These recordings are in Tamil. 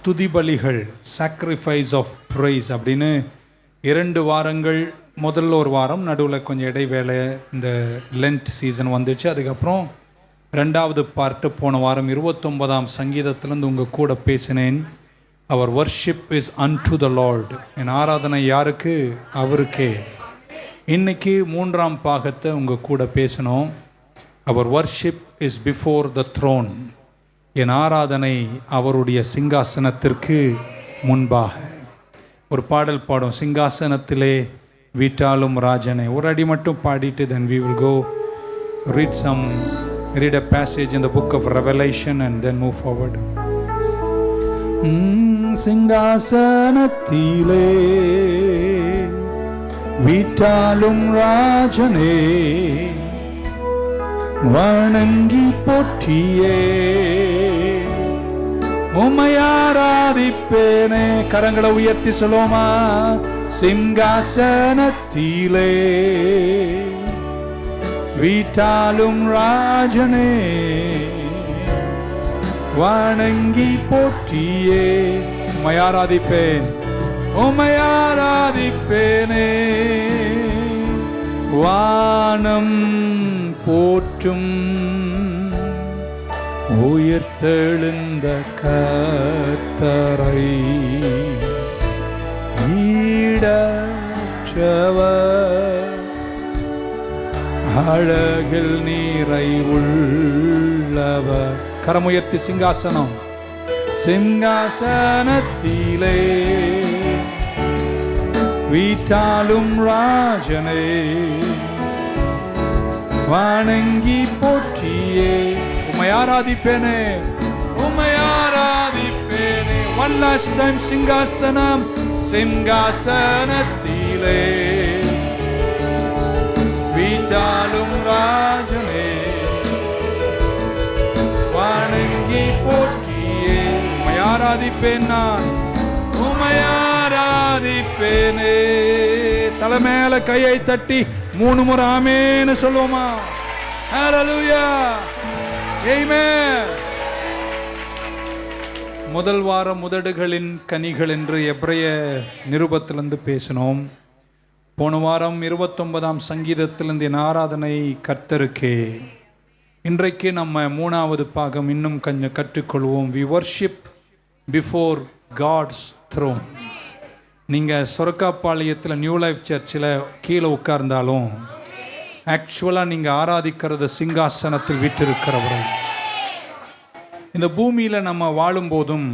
துதிபலிகள், சாக்ரிஃபைஸ் ஆஃப் ப்ரைஸ் அப்படின்னு 2 வாரங்கள், முதல்ல ஒரு வாரம், நடுவில் கொஞ்சம் இடைவேளை, இந்த லென்ட் சீசன் வந்துச்சு. அதுக்கப்புறம் 2வது பார்ட்டு போன வாரம் 29ஆம் சங்கீதத்திலேருந்து உங்கள் கூட பேசினேன். அவர் worship is unto the lord. என் ஆராதனை யாருக்கு? அவருக்கே. இன்னைக்கு 3ஆம் பாகத்தை உங்கள் கூட பேசணும். அவர் worship is before the throne. என் ஆராதனை அவருடைய சிங்காசனத்திற்கு முன்பாக. ஒரு பாடல் பாடும், சிங்காசனத்திலே வீட்டாலும் ராஜனை. ஒரு அடி மட்டும் பாடிட்டு then we will go read a passage in the book of Revelation and then move forward. சிங்காசனத்திலே வீட்டாலும் ராஜனே, வணங்கி போற்றியே உம்மை ஆராதிப்பேனே. கரங்களை உயர்த்தி சொல்லுமா, சிங்காசனத்திலே வீட்டாலும் ராஜனே, வணங்கி போற்றியே உம்மை ஆராதிப்பேன், உம்மை ஆராதிப்பேனே. வானம் போற்றும் உயிர்த்தெழுந்த கர்த்தரை, ஈடற்றவர் அழகில் நிறைவுள்ளவர். கரமுயர்த்தி சிங்காசனம், சிங்காசனத்திலே வீட்டாலும் ராஜனே, வணங்கி போற்றியே உம்மை ஆராதிப்பேனே, உம்மை ஆராதிப்பேனே. One last time, சிங்காசனம், சிங்காசனத்திலே வீட்டாலும் ராஜனே, வணங்கி போற்றியே உம்மை ஆராதிப்பேன், நான் உம்மை ஆராதிப்பேனே. தலை மேல கையை தட்டி 3 முறை ஆமென்னு சொல்லுவோமா? ஹல்லேலூயா, ஆமென். முதல் வாரம் முதடுகளின் கனிகள் என்று எபிரேய நிருபத்திலிருந்து பேசினோம். போன வாரம் 29ஆம் சங்கீதத்திலிருந்து என் ஆராதனை கர்த்தருக்கே. இன்றைக்கு நம்ம 3வது பாகம் இன்னும் கொஞ்சம் கற்றுக்கொள்வோம். We worship before God's throne. நீங்கள் சொரக்காப்பாளையத்தில் நியூ லைஃப் சர்ச்சில் கீழே உட்கார்ந்தாலும் ஆக்சுவலாக நீங்கள் ஆராதிக்கிறது சிங்காசனத்தில் வீற்றிருக்கிறவரை. இந்த பூமியில் நம்ம வாழும்போதும்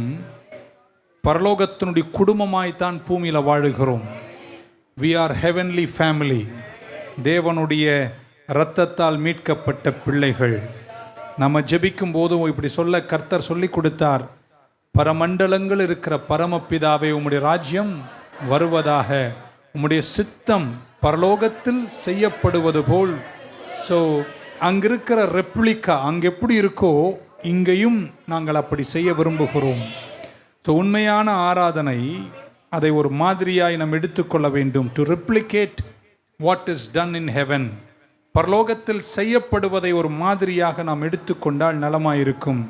பரலோகத்தினுடைய குடும்பமாய்த்தான் பூமியில் வாழுகிறோம். We are heavenly family. தேவனுடைய இரத்தத்தால் மீட்கப்பட்ட பிள்ளைகள். நம்ம ஜெபிக்கும் போதும் இப்படி சொல்ல கர்த்தர் சொல்லி கொடுத்தார், பரமண்டலங்கள் இருக்கிற பரமபிதாவே, உம்முடைய ராஜ்யம் வருவதாக, உம்முடைய சித்தம் பரலோகத்தில் செய்யப்படுவது போல். ஸோ அங்கிருக்கிற ரெப்ளிகா அங்கே எப்படி இருக்கோ இங்கேயும் நாங்கள் அப்படி செய்ய விரும்புகிறோம். ஸோ உண்மையான ஆராதனை அதை ஒரு மாதிரியாய் நாம் எடுத்துக்கொள்ள வேண்டும். To replicate what is done in heaven. பரலோகத்தில் செய்யப்படுவதை ஒரு மாதிரியாக நாம் எடுத்துக்கொண்டால் நலமாயிருக்கும்.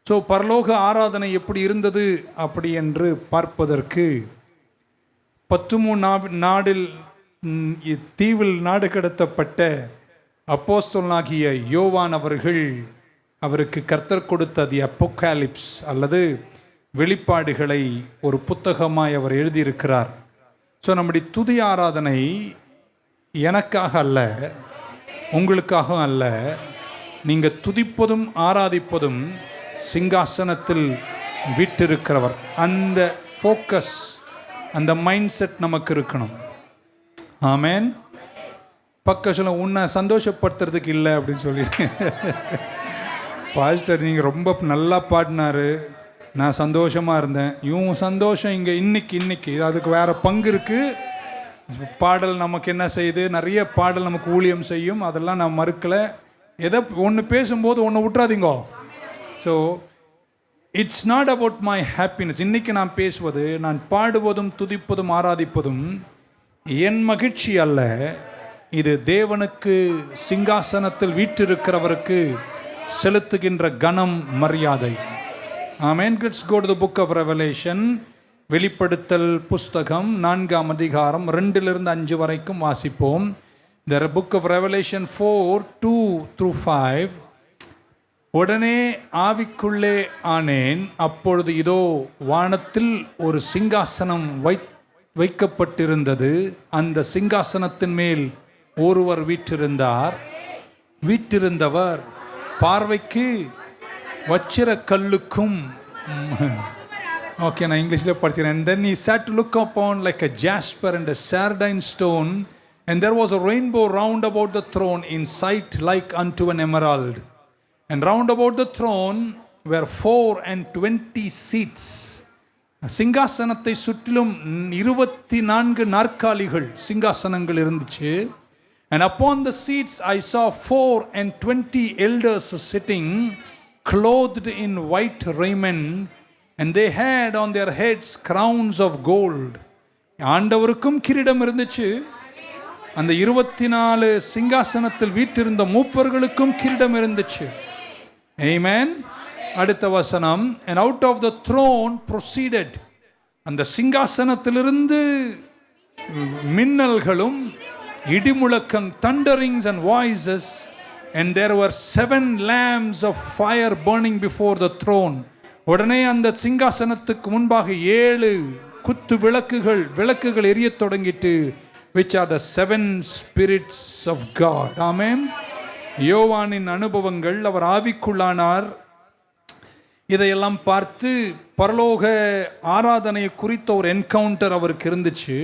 ஸோ பரலோக ஆராதனை எப்படி இருந்தது அப்படி என்று பார்ப்பதற்கு, பத்துமு நாடில் தீவில் நாடு கடத்தப்பட்ட அப்போஸ்தலனாகிய யோவான் அவர்கள், அவருக்கு கர்த்தர் கொடுத்த தி அப்போகாலிப்ஸ் அல்லது வெளிப்பாடுகளை ஒரு புத்தகமாய் அவர் எழுதியிருக்கிறார். ஸோ நம்முடைய துதி ஆராதனை எனக்காக அல்ல, உங்களுக்காக அல்ல. நீங்கள் துதிப்பதும் ஆராதிப்பதும் சிங்காசனத்தில் வீற்றிருக்கிறவர். அந்த ஃபோக்கஸ், அந்த மைண்ட் செட் நமக்கு இருக்கணும். ஆமென். பக்கம் சொல்ல, உன்னை சந்தோஷப்படுத்துறதுக்கு இல்லை அப்படின்னு சொல்லிட்டு, பாஸ்டர் நீங்கள் ரொம்ப நல்லா பாடினாரு, நான் சந்தோஷமாக இருந்தேன். இவங்க சந்தோஷம் இங்கே இன்னைக்கு அதுக்கு வேறு பங்கு இருக்குது. பாடல் நமக்கு என்ன செய்யுது, நிறைய பாடல் நமக்கு ஊழியம் செய்யும், அதெல்லாம் நான் மறுக்கலை. எதை ஒன்று பேசும்போது ஒன்று விட்றாதீங்கோ. So it's not about my happiness. இன்றைக்கி நான் பேசுவது, நான் பாடுவதும் துதிப்பதும் ஆராதிப்பதும் என் மகிழ்ச்சி அல்ல. இது தேவனுக்கு, சிங்காசனத்தில் வீற்றிருக்கிறவருக்கு செலுத்துகின்ற கனம், மரியாதை. ஆமென். Let's go to the book of Revelation. வெளிப்படுத்தல் புஸ்தகம் 4ஆம் அதிகாரம் 2-5 வரைக்கும் வாசிப்போம். The book of Revelation 4:2-5. உடனே ஆவிக்குள்ளே ஆனேன், அப்பொழுது இதோ வானத்தில் ஒரு சிங்காசனம் வைக்கப்பட்டிருந்தது. அந்த சிங்காசனத்தின் மேல் ஒருவர் வீற்றிருந்தவர் பார்வைக்கு வச்சிர கல்லுக்கும், ஓகே நான் இங்கிலீஷில் படிக்கிறேன். And then he sat to look upon like a jasper and a sardine stone, and there was a rainbow round about the throne in sight like unto an emerald. And round about the throne were 24 seats. சிங்காசனத்தை சுற்றிலும் 24 நாற்காலிகள், சிங்காசனங்கள் இருந்துச்சு. And upon the seats I saw 24 elders sitting, clothed in white raiment, and they had on their heads crowns of gold. ஆண்டவருக்கும் கிரீடம் இருந்துச்சு, அந்த 24 சிங்காசனத்தில் வீற்றிருந்த மூப்பர்களுக்கும் கிரீடம் இருந்துச்சு. Amen. அடுத்த வசனம், and out of the throne proceeded, அந்த சிங்காசனத்திலிருந்து மின்னல்களும் இடிமுழக்கம், thunderings and voices, and there were 7 lamps of fire burning before the throne. உடனே அந்த சிங்காசனத்துக்கு முன்பாக 7 குத்து விளக்குகள் எரியத் தொடங்கிட்டு, which are the 7 spirits of God. ஆமென். யோவானின் அனுபவங்கள், அவர் ஆவிக்குள்ளானார். இதையெல்லாம் பார்த்து பரலோக ஆராதனை குறித்த ஒரு என்கவுண்டர் அவருக்கு இருந்துச்சு.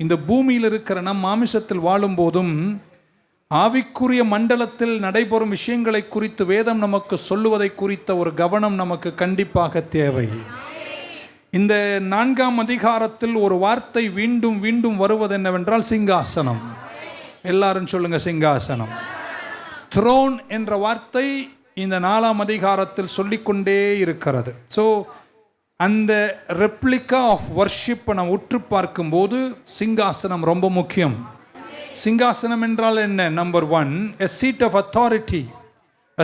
இந்த பூமியில் இருக்கிற நம் மாமிசத்தில் வாழும்போதும் ஆவிக்குரிய மண்டலத்தில் நடைபெறும் விஷயங்களை குறித்து வேதம் நமக்கு சொல்லுவதை குறித்த ஒரு கவனம் நமக்கு கண்டிப்பாக தேவை. இந்த 4ஆம் அதிகாரத்தில் ஒரு வார்த்தை வீண்டும் வீண்டும் வருவது என்னவென்றால் சிங்காசனம். எல்லாரும் சொல்லுங்க, சிங்காசனம். த்ரோன் என்ற வார்த்தை இந்த 4ஆம் அதிகாரத்தில் சொல்லிக்கொண்டே இருக்கிறது. ஸோ அந்த ரெப்ளிகா ஆஃப் வர்ஷிப்பை நாம் உற்று பார்க்கும்போது சிங்காசனம் ரொம்ப முக்கியம். சிங்காசனம் என்றால் என்ன? Number 1, a seat of authority,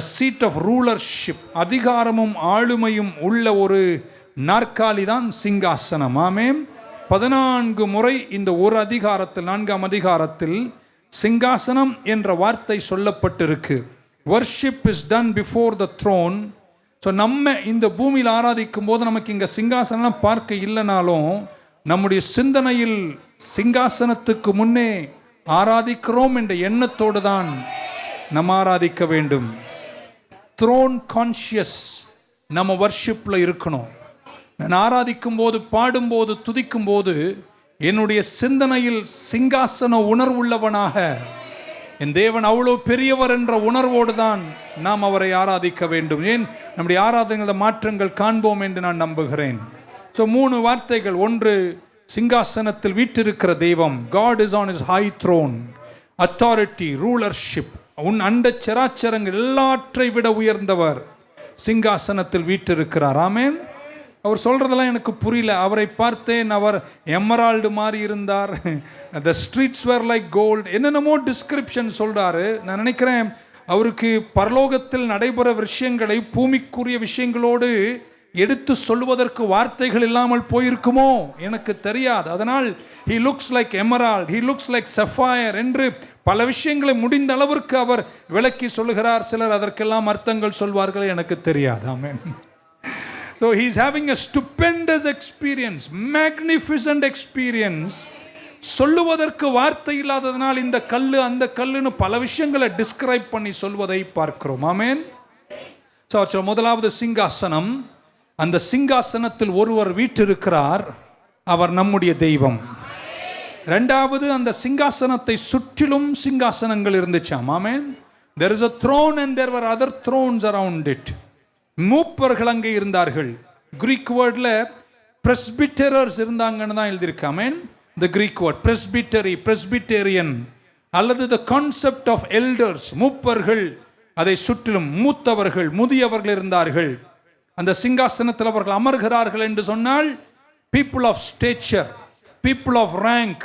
a seat of rulership. அதிகாரமும் ஆளுமையும் உள்ள ஒரு நாற்காலி தான் சிங்காசனம். ஆமென். 14 முறை இந்த ஒரு அதிகாரத்தில், 4ஆம் அதிகாரத்தில் சிங்காசனம் என்ற வார்த்தை சொல்லப்பட்டிருக்கு. worship is done before the throne. So நம்ம இந்த பூமியில் ஆராதிக்கும் போது நமக்கு இங்கே சிங்காசனம் பார்க்க இல்லைனாலும் நம்முடைய சிந்தனையில் சிங்காசனத்துக்கு முன்னே ஆராதிக்கிறோம் என்ற எண்ணத்தோடு தான் நம்ம ஆராதிக்க வேண்டும். த்ரோன் கான்ஷியஸ் நம்ம வர்ஷிப்பில் இருக்கணும். நான் ஆராதிக்கும் போது, பாடும்போது, துதிக்கும் போது என்னுடைய சிந்தனையில் சிங்காசன உணர்வுள்ளவனாக, என் தேவன் அவ்வளோ பெரியவர் என்ற உணர்வோடு தான் நாம் அவரை ஆராதிக்க வேண்டும். ஏன் நம்முடைய ஆராதனைகளில் மாற்றங்கள் காண்போம் என்று நான் நம்புகிறேன். ஸோ 3 வார்த்தைகள். 1, சிங்காசனத்தில் வீற்றிருக்கிற தெய்வம், God is on his high throne. authority, rulership, உன் அண்ட சராச்சரங்கள் எல்லாற்றை விட உயர்ந்தவர் சிங்காசனத்தில் வீற்றிருக்கிறார். ஆமென். அவர் சொல்கிறதெல்லாம் எனக்கு புரியல. அவரை பார்த்தேன், அவர் எமரால்டு மாதிரி இருந்தார், the streets were like gold, என்னென்னமோ டிஸ்கிரிப்ஷன் சொல்கிறாரு. நான் நினைக்கிறேன் அவருக்கு பரலோகத்தில் நடைபெற விஷயங்களை பூமிக்குரிய விஷயங்களோடு எடுத்து சொல்வதற்கு வார்த்தைகள் இல்லாமல் போயிருக்குமோ எனக்கு தெரியாது. அதனால் he looks like emerald, he looks like sapphire என்று பல விஷயங்களை முடிந்த அளவிற்கு அவர் விளக்கி சொல்லுகிறார். சிலர் அதற்கெல்லாம் அர்த்தங்கள் சொல்வார்கள், எனக்கு தெரியாது. ஆமென். So he is having a stupendous experience, magnificent experience. சொல்லுவதற்கு வார்த்தை இல்லாததனால் இந்த கல்லு அந்த கல்லுன்னு பல விஷயங்களை டிஸ்கிரைப் பண்ணி சொல்வதை பார்க்கிறோம். ஆமென். ஸோ முதலாவது சிங்காசனம். அந்த சிங்காசனத்தில் ஒருவர் வீற்றிருக்கிறார், அவர் நம்முடைய தெய்வம். 2வது, அந்த சிங்காசனத்தை சுற்றிலும் சிங்காசனங்கள் இருந்துச்சாம். ஆமென். There is a throne and there were other thrones around it. மூப்பர்கள் அங்கே இருந்தார்கள். கிரீக் வேர்டில் பிரஸ்பிட்டரர்ஸ் இருந்தாங்கன்னு தான் எழுதியிருக்கு. ஆமென். The Greek word presbyterian அல்லது the concept of elders, மூப்பர்கள், அதை சுற்றிலும் மூத்தவர்கள், முதியவர்கள் இருந்தார்கள். அந்த சிங்காசனத்தில் அவர்கள் அமர்கிறார்கள் என்று சொன்னால் people of stature, people of rank.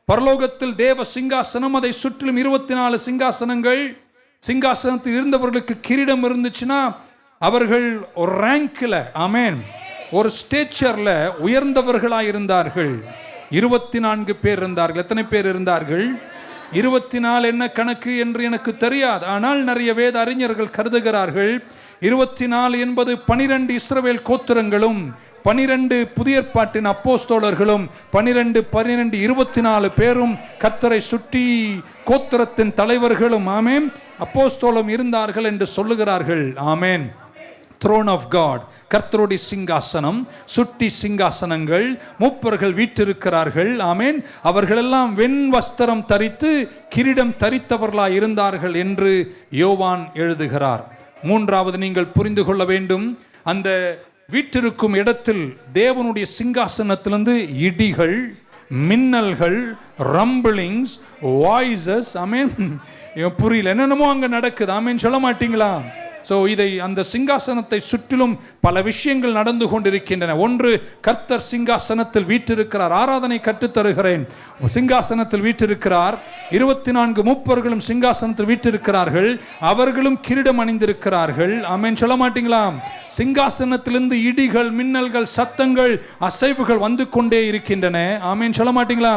பரலோகத்தில் தேவ சிங்காசனம், அதை சுற்றிலும் 24 சிங்காசனங்கள். சிங்காசனத்தில் இருந்தவர்களுக்கு கிரீடம் இருந்துச்சுன்னா அவர்கள் ஒரு ரேங்க்ல, ஆமென், ஒரு ஸ்டேச்சர்ல உயர்ந்தவர்களாய் இருந்தார்கள். 24 பேர் இருந்தார்கள். எத்தனை பேர் இருந்தார்கள்? 24 என்ன கணக்கு என்று எனக்கு தெரியாது. ஆனால் நிறைய வேத அறிஞர்கள் கருதுகிறார்கள் 24 என்பது 12 இஸ்ரவேல் கோத்திரங்களும் 12 புதிய ஏற்பாட்டின் அப்போஸ்தலர்களும் 12 24 பேரும் கர்த்தரை சுற்றி கோத்திரத்தின் தலைவர்களும் ஆமென் அப்போஸ்தலரும் இருந்தார்கள் என்று சொல்லுகிறார்கள். ஆமென். Throne of God, கர்த்தருடைய சிங்காசனம், சுட்டி சிங்காசனங்கள், மூப்பர்கள் வீற்றிருக்கிறார்கள். ஆமென். அவர்களெல்லாம் வெண் வஸ்திரம் தரித்து கிரீடம் தரித்தவர்களாய் இருந்தார்கள் என்று யோவான் எழுதுகிறார். மூன்றாவது நீங்கள் புரிந்து கொள்ள வேண்டும், அந்த வீற்றிருக்கும் இடத்தில் தேவனுடைய சிங்காசனத்திலிருந்து இடிகள், மின்னல்கள், ரம்பிளிங்ஸ், வாய்ஸஸ், ஆமென், புரியல, என்னென்னமோ அங்க நடக்குது. ஆமென் சொல்ல மாட்டீங்களா? ஸோ இதை அந்த சிங்காசனத்தை சுற்றிலும் பல விஷயங்கள் நடந்து கொண்டிருக்கின்றன. ஒன்று, கர்த்தர் சிங்காசனத்தில் வீற்றிருக்கிறார். ஆராதனை கற்றுத்தருகிறேன். சிங்காசனத்தில் வீற்றிருக்கிறார். 24 மூப்பர்களும் சிங்காசனத்தில் வீற்றிருக்கிறார்கள். அவர்களும் கிரீடம் அணிந்திருக்கிறார்கள். ஆமென் சொல்ல மாட்டீங்களா? சிங்காசனத்திலிருந்து இடிகள், மின்னல்கள், சத்தங்கள், அசைவுகள் வந்து கொண்டே இருக்கின்றன. ஆமென் சொல்ல மாட்டீங்களா?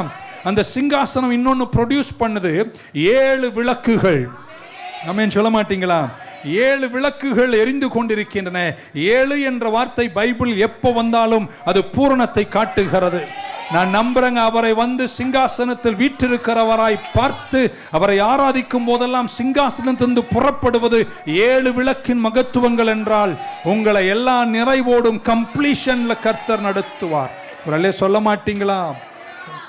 அந்த சிங்காசனம் இன்னொன்று ப்ரொடியூஸ் பண்ணுது, 7 விளக்குகள். ஆமென் சொல்ல மாட்டீங்களா? 7 விளக்குகள் எரிந்து கொண்டிருக்கின்றன. 7 என்ற வார்த்தை பைபிள் எப்போ வந்தாலும் அது பூரணத்தை காட்டுகிறது. நான் நம்புறேங்க, அவரை வந்து சிங்காசனத்தில் வீற்றிருக்கிறவராய் பார்த்து அவரை ஆராதிக்கும் போதெல்லாம் சிங்காசனத்திலிருந்து புறப்படுவது 7 விளக்கின் மகத்துவங்கள் என்றால் உங்களை எல்லா நிறைவோடும் கம்ப்ளீஷன்ல கர்த்தர் நடத்துவார். ஒரு சொல்ல மாட்டீங்களா?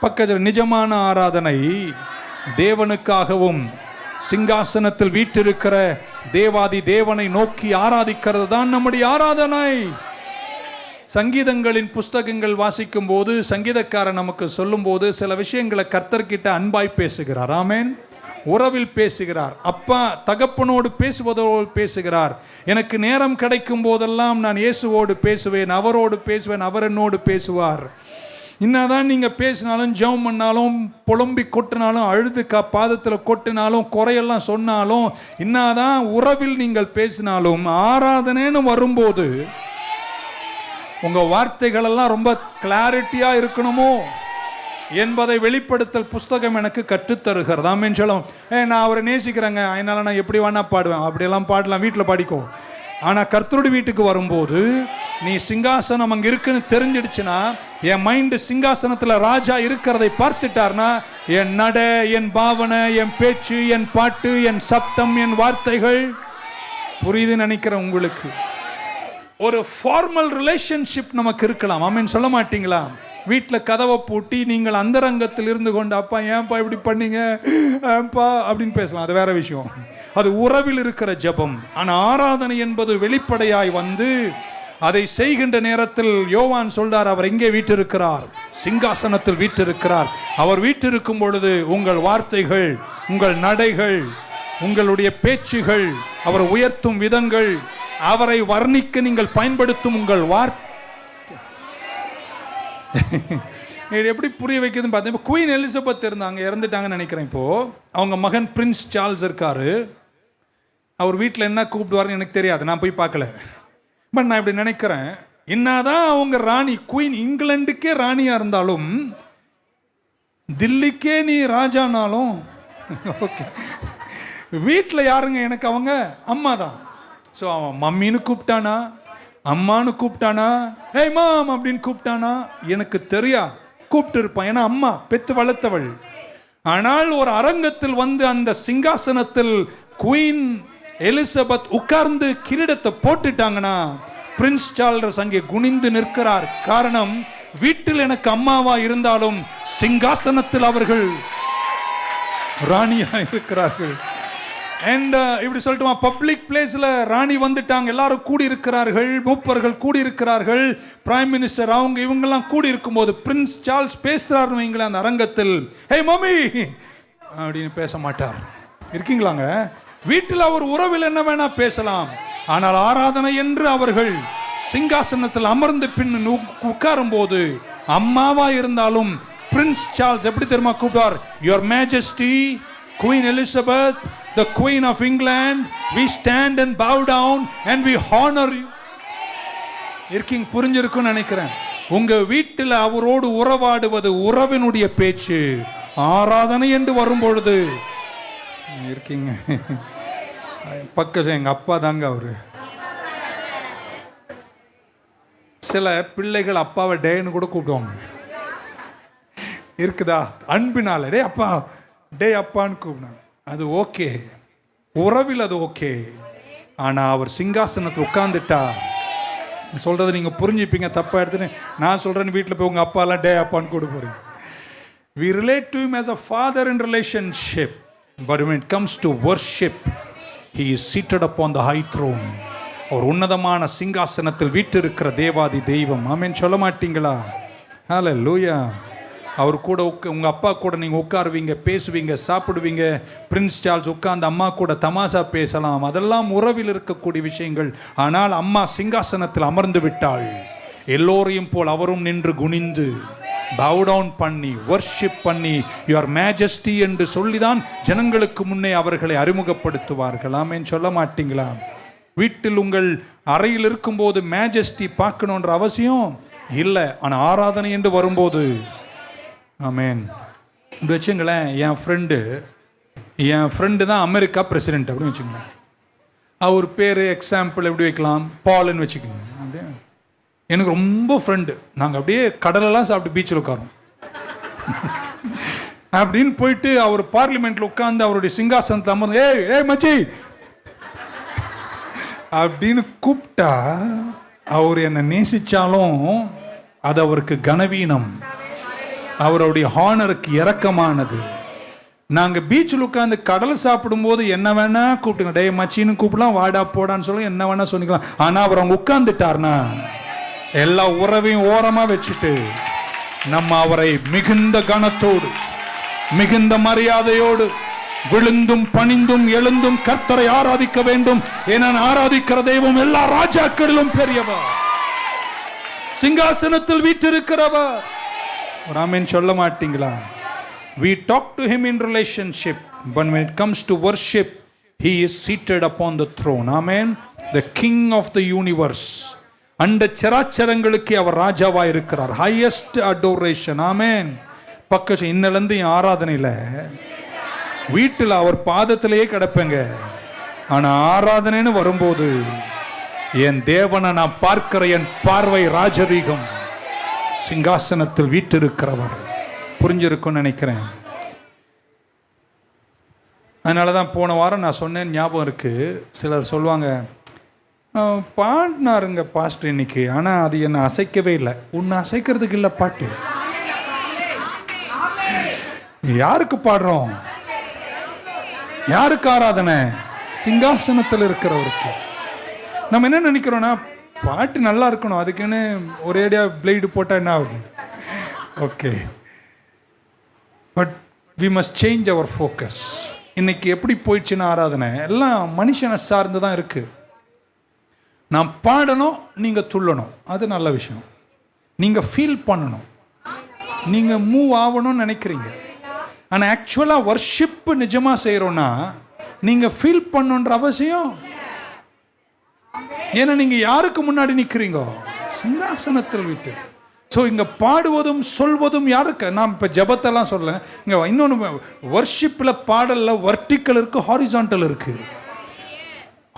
பக்கத்தில் நிஜமான ஆராதனை தேவனுக்காகவும் சிங்காசனத்தில் வீற்றிருக்கிற தேவாதி தேவனை நோக்கி ஆராதிக்கிறது தான் நம்முடைய ஆராதனை. சங்கீதங்களின் புஸ்தகங்கள் வாசிக்கும் போது சங்கீதக்காரன் நமக்கு சொல்லும் போது சில விஷயங்களை கர்த்தர்கிட்ட அன்பாய் பேசுகிறார். ஆமென். உறவில் பேசுகிறார். அப்பா தகப்பனோடு பேசுவதோடு பேசுகிறார். எனக்கு நேரம் கிடைக்கும் போதெல்லாம் நான் இயேசுவோடு பேசுவேன், அவரோடு பேசுவேன், அவர் என்னோடு பேசுவார். என்னதான் நீங்கள் பேசினாலும், ஜெபம் பண்ணாலும், புலம்பி கொட்டினாலும், அழுது பாதத்தில் கொட்டினாலும், குறையெல்லாம் சொன்னாலும், என்னதான் உறவில் நீங்கள் பேசினாலும், ஆராதனைன்னு வரும்போது உங்கள் வார்த்தைகளெல்லாம் ரொம்ப கிளாரிட்டியாக இருக்கணுமோ என்பதை வெளிப்படுத்தல் புஸ்தகம் எனக்கு கற்றுத்தருகிறது. ஆமென் சொல்லும். நான் அவரை நேசிக்கிறேங்க, அதனால நான் எப்படி வேணா பாடுவேன். அப்படியெல்லாம் பாடலாம், வீட்டில் பாடிக்கோ. ஆனால் கர்த்தருடைய வீட்டுக்கு வரும்போது நீ சிங்காசனம் அங்கே இருக்குன்னு தெரிஞ்சிடுச்சுன்னா, என் மைண்டு சிங்காசனத்தில் ராஜா இருக்கிறதை பார்த்துட்டார்னா, என் நட, என் பாவனை, என் பேச்சு, என் பாட்டு, என் சப்தம், என் வார்த்தைகள் புரியுதுன்னு நினைக்கிறேன் உங்களுக்கு. ஒரு ஃபார்மல் ரிலேஷன்ஷிப் நமக்கு இருக்கலாம். ஆமென் சொல்ல மாட்டீங்களா? வீட்டில் கதவை பூட்டி நீங்கள் அந்தரங்கத்தில் இருந்து கொண்டு, அப்பா ஏன்பா இப்படி பண்ணீங்க ஏன்பா அப்படின்னு பேசலாம், அது வேற விஷயம். அது உறவில் இருக்கிற ஜெபம். ஆனால் ஆராதனை என்பது வெளிப்படையாய் வந்து அதை செய்கின்ற நேரத்தில் யோவான் சொல்றார், அவர் எங்கே வீற்றிருக்கிறார்? சிங்காசனத்தில் வீற்றிருக்கிறார். அவர் வீற்றிருக்கும் பொழுது உங்கள் வார்த்தைகள், உங்கள் நடைகள், உங்களுடைய பேச்சுகள், அவர் உயர்த்தும் விதங்கள், அவரை வர்ணிக்க நீங்கள் பயன்படுத்தும் உங்கள் வார்த்தை எப்படி புரிய வைக்குதுன்னு பார்த்தீங்கன்னா, குயின் எலிசபெத் இருந்தாங்க, இறந்துட்டாங்கன்னு நினைக்கிறேன். இப்போ அவங்க மகன் பிரின்ஸ் சார்ல்ஸ் இருக்காரு. அவர் வீட்டில் என்ன கூப்பிடுவாருன்னு எனக்கு தெரியாது, நான் போய் பார்க்கல. பட் நான் இப்படி நினைக்கிறேன், என்னதான் அவங்க ராணி, குயின், இங்கிலாந்துக்கே ராணியா இருந்தாலும், தில்லிக்கே நீ ராஜானாலும், ஓகே, வீட்டில் யாருங்க எனக்கு? அவங்க அம்மா தான். ஸோ அவன் மம்மின்னு கூப்பிட்டானா, அம்மானு கூப்பிட்டானா, ஏய் மாம் அப்படின்னு கூப்பிட்டானா எனக்கு தெரியாது. கூப்பிட்டு இருப்பான், ஏன்னா அம்மா பெத்து வளர்த்தவள். ஆனால் ஒரு அரங்கத்தில் வந்து அந்த சிங்காசனத்தில் குயின் எலிசபெத் உட்கார்ந்து கிரீடத்தை போட்டுட்டாங்கன்னா, பிரின்ஸ் சார்ல்ஸ் அங்கே குனிந்து நிற்கிறார். காரணம், வீட்டில் எனக்கு அம்மாவா இருந்தாலும் சிங்காசனத்தில் அவர்கள் ராணியா இருக்கிறார்கள். அண்ட் இப்படி சொல்லிட்டு பப்ளிக் பிளேஸ்ல ராணி வந்துட்டாங்க, எல்லாரும் கூடி இருக்கிறார்கள், மூப்பர்கள் கூடி இருக்கிறார்கள், பிரைம் மினிஸ்டர் அவங்க இவங்கெல்லாம் கூடி இருக்கும்போது பிரின்ஸ் சார்ல்ஸ் பேசுறாருன்னு வைங்களேன் அந்த அரங்கத்தில், ஹே மம்மி அப்படின்னு பேச மாட்டார். இருக்கீங்களாங்க? வீட்டில் அவர் உறவில் என்ன வேணா பேசலாம், ஆனால் ஆராதனை என்று அவர்கள் சிங்காசனத்தில் அமர்ந்து பின் உட்காரும் போது அம்மாவா இருந்தாலும் பிரின்ஸ் சார்ல்ஸ் எப்படி தெரியுமா கூப்பிட்டார்? Your majesty, queen Elizabeth, the Queen of England, we stand and bow down and we honor you. இருக்கீங்க, புரிஞ்சிருக்குன்னு நினைக்கிறேன். உங்க வீட்டில் அவரோடு உறவாடுவது உறவினுடைய பேச்சு. ஆராதனை என்று வரும்பொழுது இருக்கீங்க. பக்கம் எங்க அப்பா தாங்க அவரு. சில பிள்ளைகள் அப்பாவை டேன்னு கூட கூப்பிடுவாங்க. இருக்குதா? அன்பினால டே அப்பா, டே அப்பான்னு கூப்பிடுவாங்க. அது ஓகே, உறவில் அது ஓகே. ஆனா அவர் சிங்காசனத்தில் உட்கார்ந்துட்டா, சொல்றது நீங்க புரிஞ்சுப்பீங்க, தப்பா எடுத்துன்னு நான் சொல்றேன்னு வீட்டில் போய் உங்க அப்பா எல்லாம் டே அப்பான்னு கூட போறீங்க. We relate to him as a father in relationship, but when it comes to worship, he is seated upon the high throne. அவர் உன்னதமான சிங்காசனத்தில் வீற்றிருக்கிற தேவாதி தெய்வம். ஆமென் சொல்ல மாட்டீங்களா? ஹல்லேலூயா. அவர் கூட உங்கள் அப்பா கூட நீங்கள் உட்காருவீங்க, பேசுவீங்க, சாப்பிடுவீங்க. பிரின்ஸ் சார்ல்ஸ் உட்கார்ந்து அம்மா கூட தமாஷா பேசலாம். அதெல்லாம் உறவில் இருக்கக்கூடிய விஷயங்கள். ஆனால் அம்மா சிங்காசனத்தில் அமர்ந்து விட்டாள். எல்லோரையும் போல் அவரும் நின்று குனிந்து bow down பண்ணி வர்ஷிப் பண்ணி யுவர் மேஜஸ்டி என்று சொல்லிதான் ஜனங்களுக்கு முன்னே அவர்களை அறிமுகப்படுத்துவார்கள். ஆமென் சொல்ல மாட்டீங்களா? வீட்டில் உங்கள் அறையில் இருக்கும்போது மேஜஸ்டி பார்க்கணுன்ற அவசியம் இல்லை. ஆனால் ஆராதனை என்று வரும்போது, ஆமென். இப்படி வச்சுங்களேன், என் ஃப்ரெண்டு தான் அமெரிக்கா பிரசிடென்ட் அப்படின்னு வச்சுங்களேன். அவர் பேர் எக்ஸாம்பிள் எப்படி வைக்கலாம்? பால்னு வச்சுக்கோங்க. அப்படியே எனக்கு ரொம்ப ஃப்ரெண்டு. நாங்கள் அப்படியே கடலெல்லாம் சாப்பிட்டு பீச்சில் உட்காரோம் அப்படின்னு போயிட்டு அவர் பார்லிமெண்ட்டில் உட்காந்து அவருடைய சிங்காசனத்தில் அமர்ந்து ஏய் மச்சி அப்படின்னு கூப்பிட்டா, அவர் என்னை நேசிச்சாலும் அது அவருக்கு கனவீனம், அவருடைய ஹானருக்கு இரக்கமானது. நாங்கள் பீச்சில் உட்காந்து கடல் சாப்பிடும்போது என்ன வேணா கூப்பிட்டுங்க, டே மச்சின்னு கூப்பிடலாம், வாடா போடான்னு சொல்லி என்ன வேணா சொல்லிக்கலாம். ஆனால் அவர் அவங்க உட்கார்ந்துட்டார்னா எல்லா உறவையும் ஓரமா வச்சுட்டு நம்ம அவரை மிகுந்த கனத்தோடு மிகுந்த மரியாதையோடு விழுந்தும் பணிந்தும் எழுந்தும் கர்த்தரை ஆராதிக்க வேண்டும். ஏன்னா ஆராதிக்கிற தெய்வம் எல்லா ராஜாக்களிலும் பெரியவர், சிங்காசனத்தில் வீற்றிருக்கிறவர். ஆமென் சொல்ல மாட்டீங்களா? We talk to him in relationship, but when it comes to worship, he is seated upon the throne. Amen. The king of the universe. அண்ட சராச்சரங்களுக்கு அவர் ராஜாவா இருக்கிறார். Highest adoration. ஆமென். பக்கம் இன்னிலிருந்து என் ஆராதனையில் வீட்டில் அவர் பாதத்திலேயே கிடப்பேங்க. ஆனா ஆராதனைன்னு வரும்போது என் தேவனை நான் பார்க்கிற என் பார்வை ராஜரீகம், சிங்காசனத்தில் வீற்றிருக்கிறவர். புரிஞ்சிருக்கும்னு நினைக்கிறேன். அதனாலதான் போன வாரம் நான் சொன்னேன், ஞாபகம் இருக்கு. சிலர் சொல்லுவாங்க, பாடினாருங்க பாஸ்டர் இன்னைக்கு, ஆனா அது என்ன அசைக்கவே இல்லை. உன்னை அசைக்கிறதுக்கு இல்லை பாட்டு. யாருக்கு பாடுறோம்? யாருக்கு ஆராதனை? சிங்காசனத்தில் இருக்கிறவருக்கு. நம்ம என்ன நினைக்கிறோம்னா, பாட்டு நல்லா இருக்கணும், அதுக்குன்னு ஒரேடியா பிளேடு போட்டா என்ன ஆகுது? Okay, but we must change our focus. இன்னைக்கு எப்படி போயிடுச்சுன்னா ஆராதனை எல்லாம் மனுஷனை சார்ந்து தான் இருக்கு. நான் பாடணும், நீங்க துள்ளணும், அது நல்ல விஷயம். நீங்க ஃபீல் பண்ணணும், நீங்க மூவ் ஆகணும்னு நினைக்கிறீங்க. ஆனால் ஆக்சுவலாக வர்ஷிப் நிஜமாக செய்கிறோன்னா நீங்கள் ஃபீல் பண்ணுன்ற அவசியம். ஏன்னா நீங்கள் யாருக்கு முன்னாடி நிற்கிறீங்க? சிங்காசனத்தில் விட்டு. ஸோ இங்கே பாடுவதும் சொல்வதும் யாருக்கு? நான் இப்போ ஜபத்தெல்லாம் சொல்ல. இங்கே இன்னொன்று, வர்ஷிப்பில் பாடலில் வர்டிக்கல் இருக்குது, ஹாரிசான்டல் இருக்குது.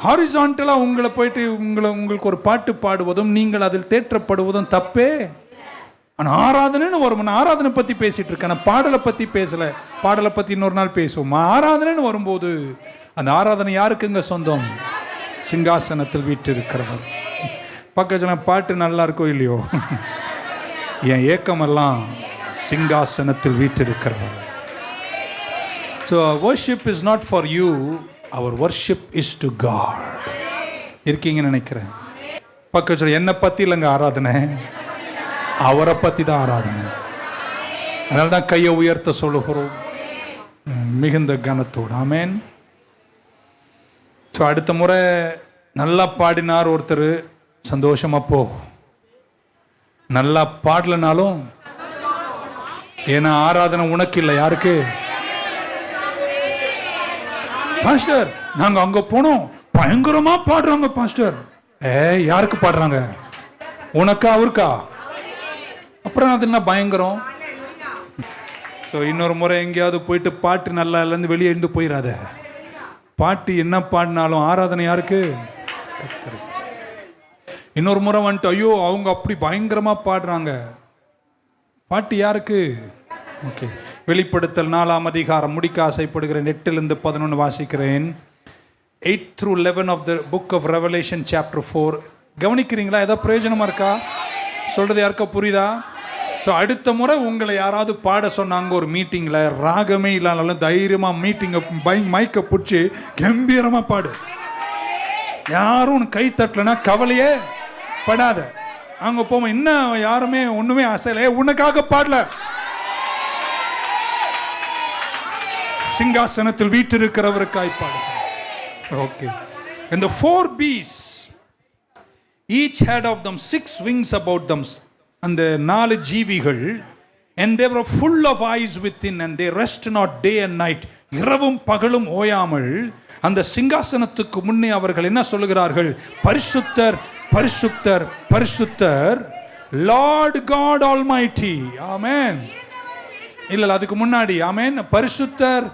ஹாரிசான்டலாக உங்களை போயிட்டு உங்களுக்கு ஒரு பாட்டு பாடுவதும் நீங்கள் அதில் தேற்றப்படுவதும் தப்பே. ஆனால் ஆராதனைன்னு வரும். நான் ஆராதனை பற்றி பேசிகிட்டு இருக்கேன், நான் பாடலை பற்றி பேசலை. பாடலை பற்றி இன்னொரு நாள் பேசுவோம். ஆராதனைன்னு வரும்போது அந்த ஆராதனை யாருக்குங்க சொந்தம்? சிங்காசனத்தில் வீற்றிருக்கிறவர். பக்கத்தில் பாட்டு நல்லா இருக்கோ இல்லையோ, என் ஏக்கமெல்லாம் சிங்காசனத்தில் வீற்றிருக்கிறவர். So worship is not for you, அவர் வர்ஷிப் இஸ் டு காட். இருக்கீங்கன்னு நினைக்கிறேன். பக்கத்தில் என்னை பற்றி இல்லைங்க ஆராதனை, அவரை பற்றி தான் ஆராதனை. அதனால தான் கையை உயர்த்த சொல்லுகிறோம் மிகுந்த கனத்தோடு. ஆமென். ஸோ அடுத்த முறை நல்லா பாடினார் ஒருத்தர், சந்தோஷமா போ. நல்லா பாடலனாலும், ஏன்னா ஆராதனை உனக்கு இல்லை, யாருக்கு? பாஸ்டர் நாங்கள் அங்கே போனோம், பயங்கரமா பாடுறாங்க பாஸ்டர். யாருக்கு பாடுறாங்க? உனக்கா அவருக்கா? அப்புறம் அது என்ன பயங்கரம்? ஸோ இன்னொரு முறை எங்கேயாவது போயிட்டு பாட்டு நல்லா இல்லைன்னு வெளியே இருந்து போயிடாத. பாட்டு என்ன பாடினாலும் ஆராதனை யாருக்கு? இன்னொரு முறை வந்துட்டு ஐயோ அவங்க அப்படி பயங்கரமா பாடுறாங்க, பாட்டு யாருக்கு? ஓகே. வெளிப்படுத்தல் 4ஆம் அதிகாரம் முடிக்க ஆசைப்படுகிறேன். 8-11 வாசிக்கிறேன். 8-11 of the book of Revelation chapter 4. கவனிக்கிறீங்களா? ஏதோ பிரயோஜனமா இருக்கா? சொல்றது யாருக்கா புரியுதா? ஸோ அடுத்த முறை உங்களை யாராவது பாட சொன்னாங்க ஒரு மீட்டிங்கில், ராகமே இல்லாலும் தைரியமாக மீட்டிங்கை மைக்கை பிடிச்சி கம்பீரமாக பாடு. யாரும் கை தட்டலைன்னா கவலையே படாத. அங்கே போவோம், இன்னும் யாருமே ஒன்றுமே அசையல, உனக்காக பாடல. சிங்காசனத்தில் வீற்றிருக்கிறவருக்காய் பாடு. Okay. And the 4 beasts, each had of them 6 wings about them. அந்த 4 ஜீவிகள், and they were full of eyes within, and they rest not day and night. இரவும் பகலும் ஓயாமல் அந்த சிங்காசனத்துக்கு முன்னே அவர்கள் என்ன சொல்லுகிறார்கள்? பரிசுத்தர் பரிசுத்தர் பரிசுத்தர், லார்ட் காட் ஆல்மைட்டி. ஆமென். இல்ல அதுக்கு முன்னாடி ஆமென். பரிசுத்தர்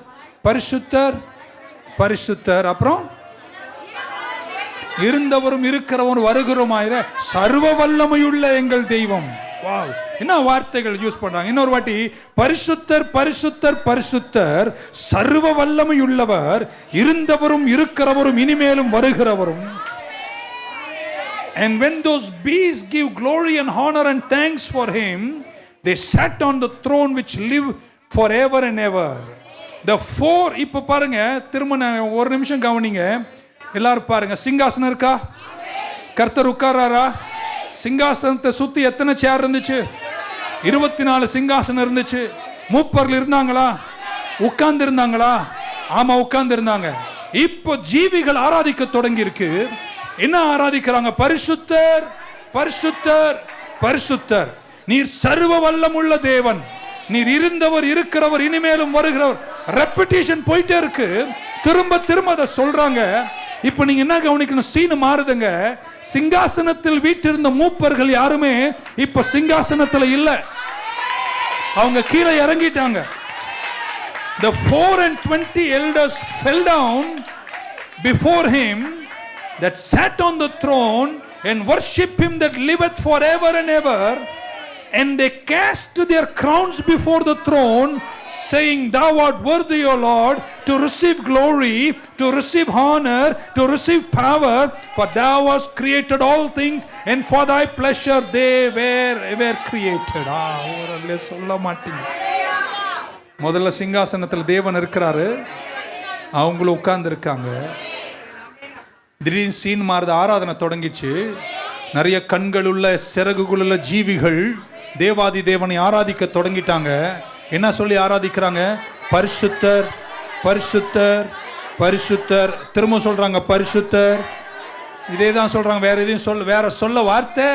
பரிசுத்தர் பரிசுத்தர், அப்புறம் இருந்தவரும் இருக்கிறவரும் வருகிறோமாயிர சர்வ வல்லமையுள்ள எங்கள் தெய்வம். வாவ், என்ன வார்த்தைகள் யூஸ் பண்றாங்க. இன்னொரு வாட்டி, பரிசுத்தர் பரிசுத்தர் பரிசுத்தர், சர்வ வல்லமையுள்ளவர், இருந்தவரும் இருக்கிறவரும் இனிமேலும் வருகிறவரும். And when those beasts give glory and honor and thanks for him, they sat on the throne which live forever and ever. The 4, இப்ப பாருங்க, திரும்ப ஒரு நிமிஷம் கவனிங்க எல்லாரும் பாருங்க. சிங்காசனம் இருக்கா? கர்த்தர் உட்காராரா? சிங்காசனத்தை சுத்தி எத்தனை சேர் இருந்துச்சு? 24 சிங்காசனம் இருந்துச்சு. மூப்பர்கள் இருந்தாங்களா? உட்கார்ந்து இருந்தாங்களா? ஆமா, உட்கார்ந்து இருந்தாங்க. இப்போ ஜீவிகள் ஆராதிக்க தொடங்கி இருக்கு. என்ன ஆராதிக்கிறாங்க? பரிசுத்தர் பரிசுத்தர் பரிசுத்தர், நீர் சர்வ வல்லமுள்ள தேவன், நீர் இருந்தவர் இருக்கிறவர் இனிமேலும் வருகிறவர். ரெப்பிட்டேஷன் போயிட்டே இருக்கு, திரும்ப திரும்ப அதை சொல்றாங்க. இப்ப நீங்க என்ன கவனிக்கணும்? சீன் மாறுதுங்க. சிங்காசனத்தில் வீற்றிருந்த மூப்பர்கள் யாருமே இப்ப சிங்காசனத்தில் இல்ல, அவங்க கீழே இறங்கிட்டாங்க. The 24 elders fell down before him that sat on the throne and worship him that liveth forever and ever, and they cast their crowns before the throne, saying, thou art worthy, O Lord, to receive glory, to receive honor, to receive power, for thou hast created all things, and for thy pleasure they were created. ஓரல்ல சொல்ல மாட்டீங்க. முதல்ல சிங்காசனத்தில் தேவன் இருக்கிறாரு, அவங்களும் உட்கார்ந்து இருக்காங்க. திடீர்னு சீன் மாறுது, ஆராதனை தொடங்கிச்சு. நிறைய கண்கள் உள்ள சிறகுகள் உள்ள ஜீவிகள் தேவாதி தேவனை ஆராதிக்க தொடங்கிட்டாங்க. என்ன சொல்லி ஆராதிக்கிறாங்க? பரிசுத்தர் பரிசுத்தர் பரிசுத்தர். திரும்ப சொல்றாங்க பரிசுத்தர். இதே தான் சொல்றாங்க, வேற எதையும் வேற சொல்ல வார்த்தை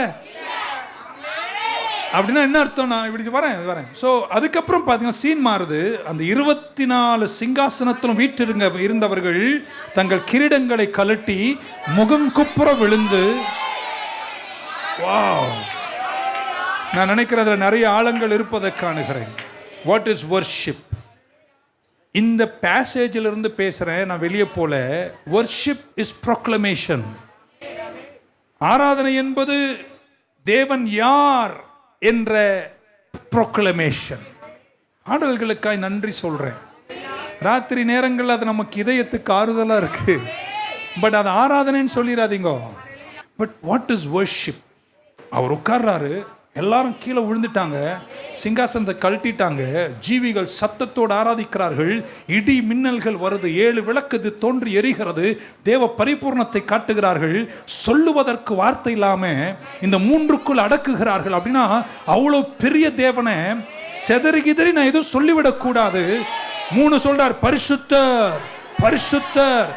அப்படின்னா என்ன அர்த்தம்? நான் இப்படி வரேன். ஸோ அதுக்கப்புறம் பார்த்தீங்கன்னா சீன் மாறுது. அந்த 24 சிங்காசனத்திலும் இருந்தவர்கள் தங்கள் கிரீடங்களை கழட்டி முகம் குப்புற விழுந்து, வாவ், நான் நினைக்கிறதுல நிறைய ஆழங்கள் இருப்பதை காணுகிறேன். What is worship? இந்த பேசேஜில் இருந்து பேசுறேன், நான் வெளியே போல. Worship is proclamation. ஆராதனை என்பது தேவன் யார் என்ற ப்ரொக்ளமேஷன். ஆடல்களுக்காய் நன்றி சொல்றேன். ராத்திரி நேரங்கள் அது நமக்கு இதயத்துக்கு ஆறுதலா இருக்கு. பட் அது ஆராதனைன்னு சொல்லிடாதீங்க. But what is worship? அவர் உட்கார்றாரு, எல்லாரும் கீழே விழுந்துட்டாங்க, சிங்காசனத்தை கழட்டிட்டாங்க, ஜீவிகள் சத்தத்தோடு ஆராதிக்கிறார்கள், இடி மின்னல்கள் வருது, 7 விளக்கு தோன்றி எரிகிறது, தேவ பரிபூர்ணத்தை காட்டுகிறார்கள், சொல்லுவதற்கு வார்த்தை இல்லாம இந்த 3க்குள் அடக்குகிறார்கள். அப்படின்னா அவ்வளோ பெரிய தேவனை செதறிகிதறி நான் எதுவும் சொல்லிவிடக் கூடாது. 3 சொல்றார், பரிசுத்தர் பரிசுத்தர்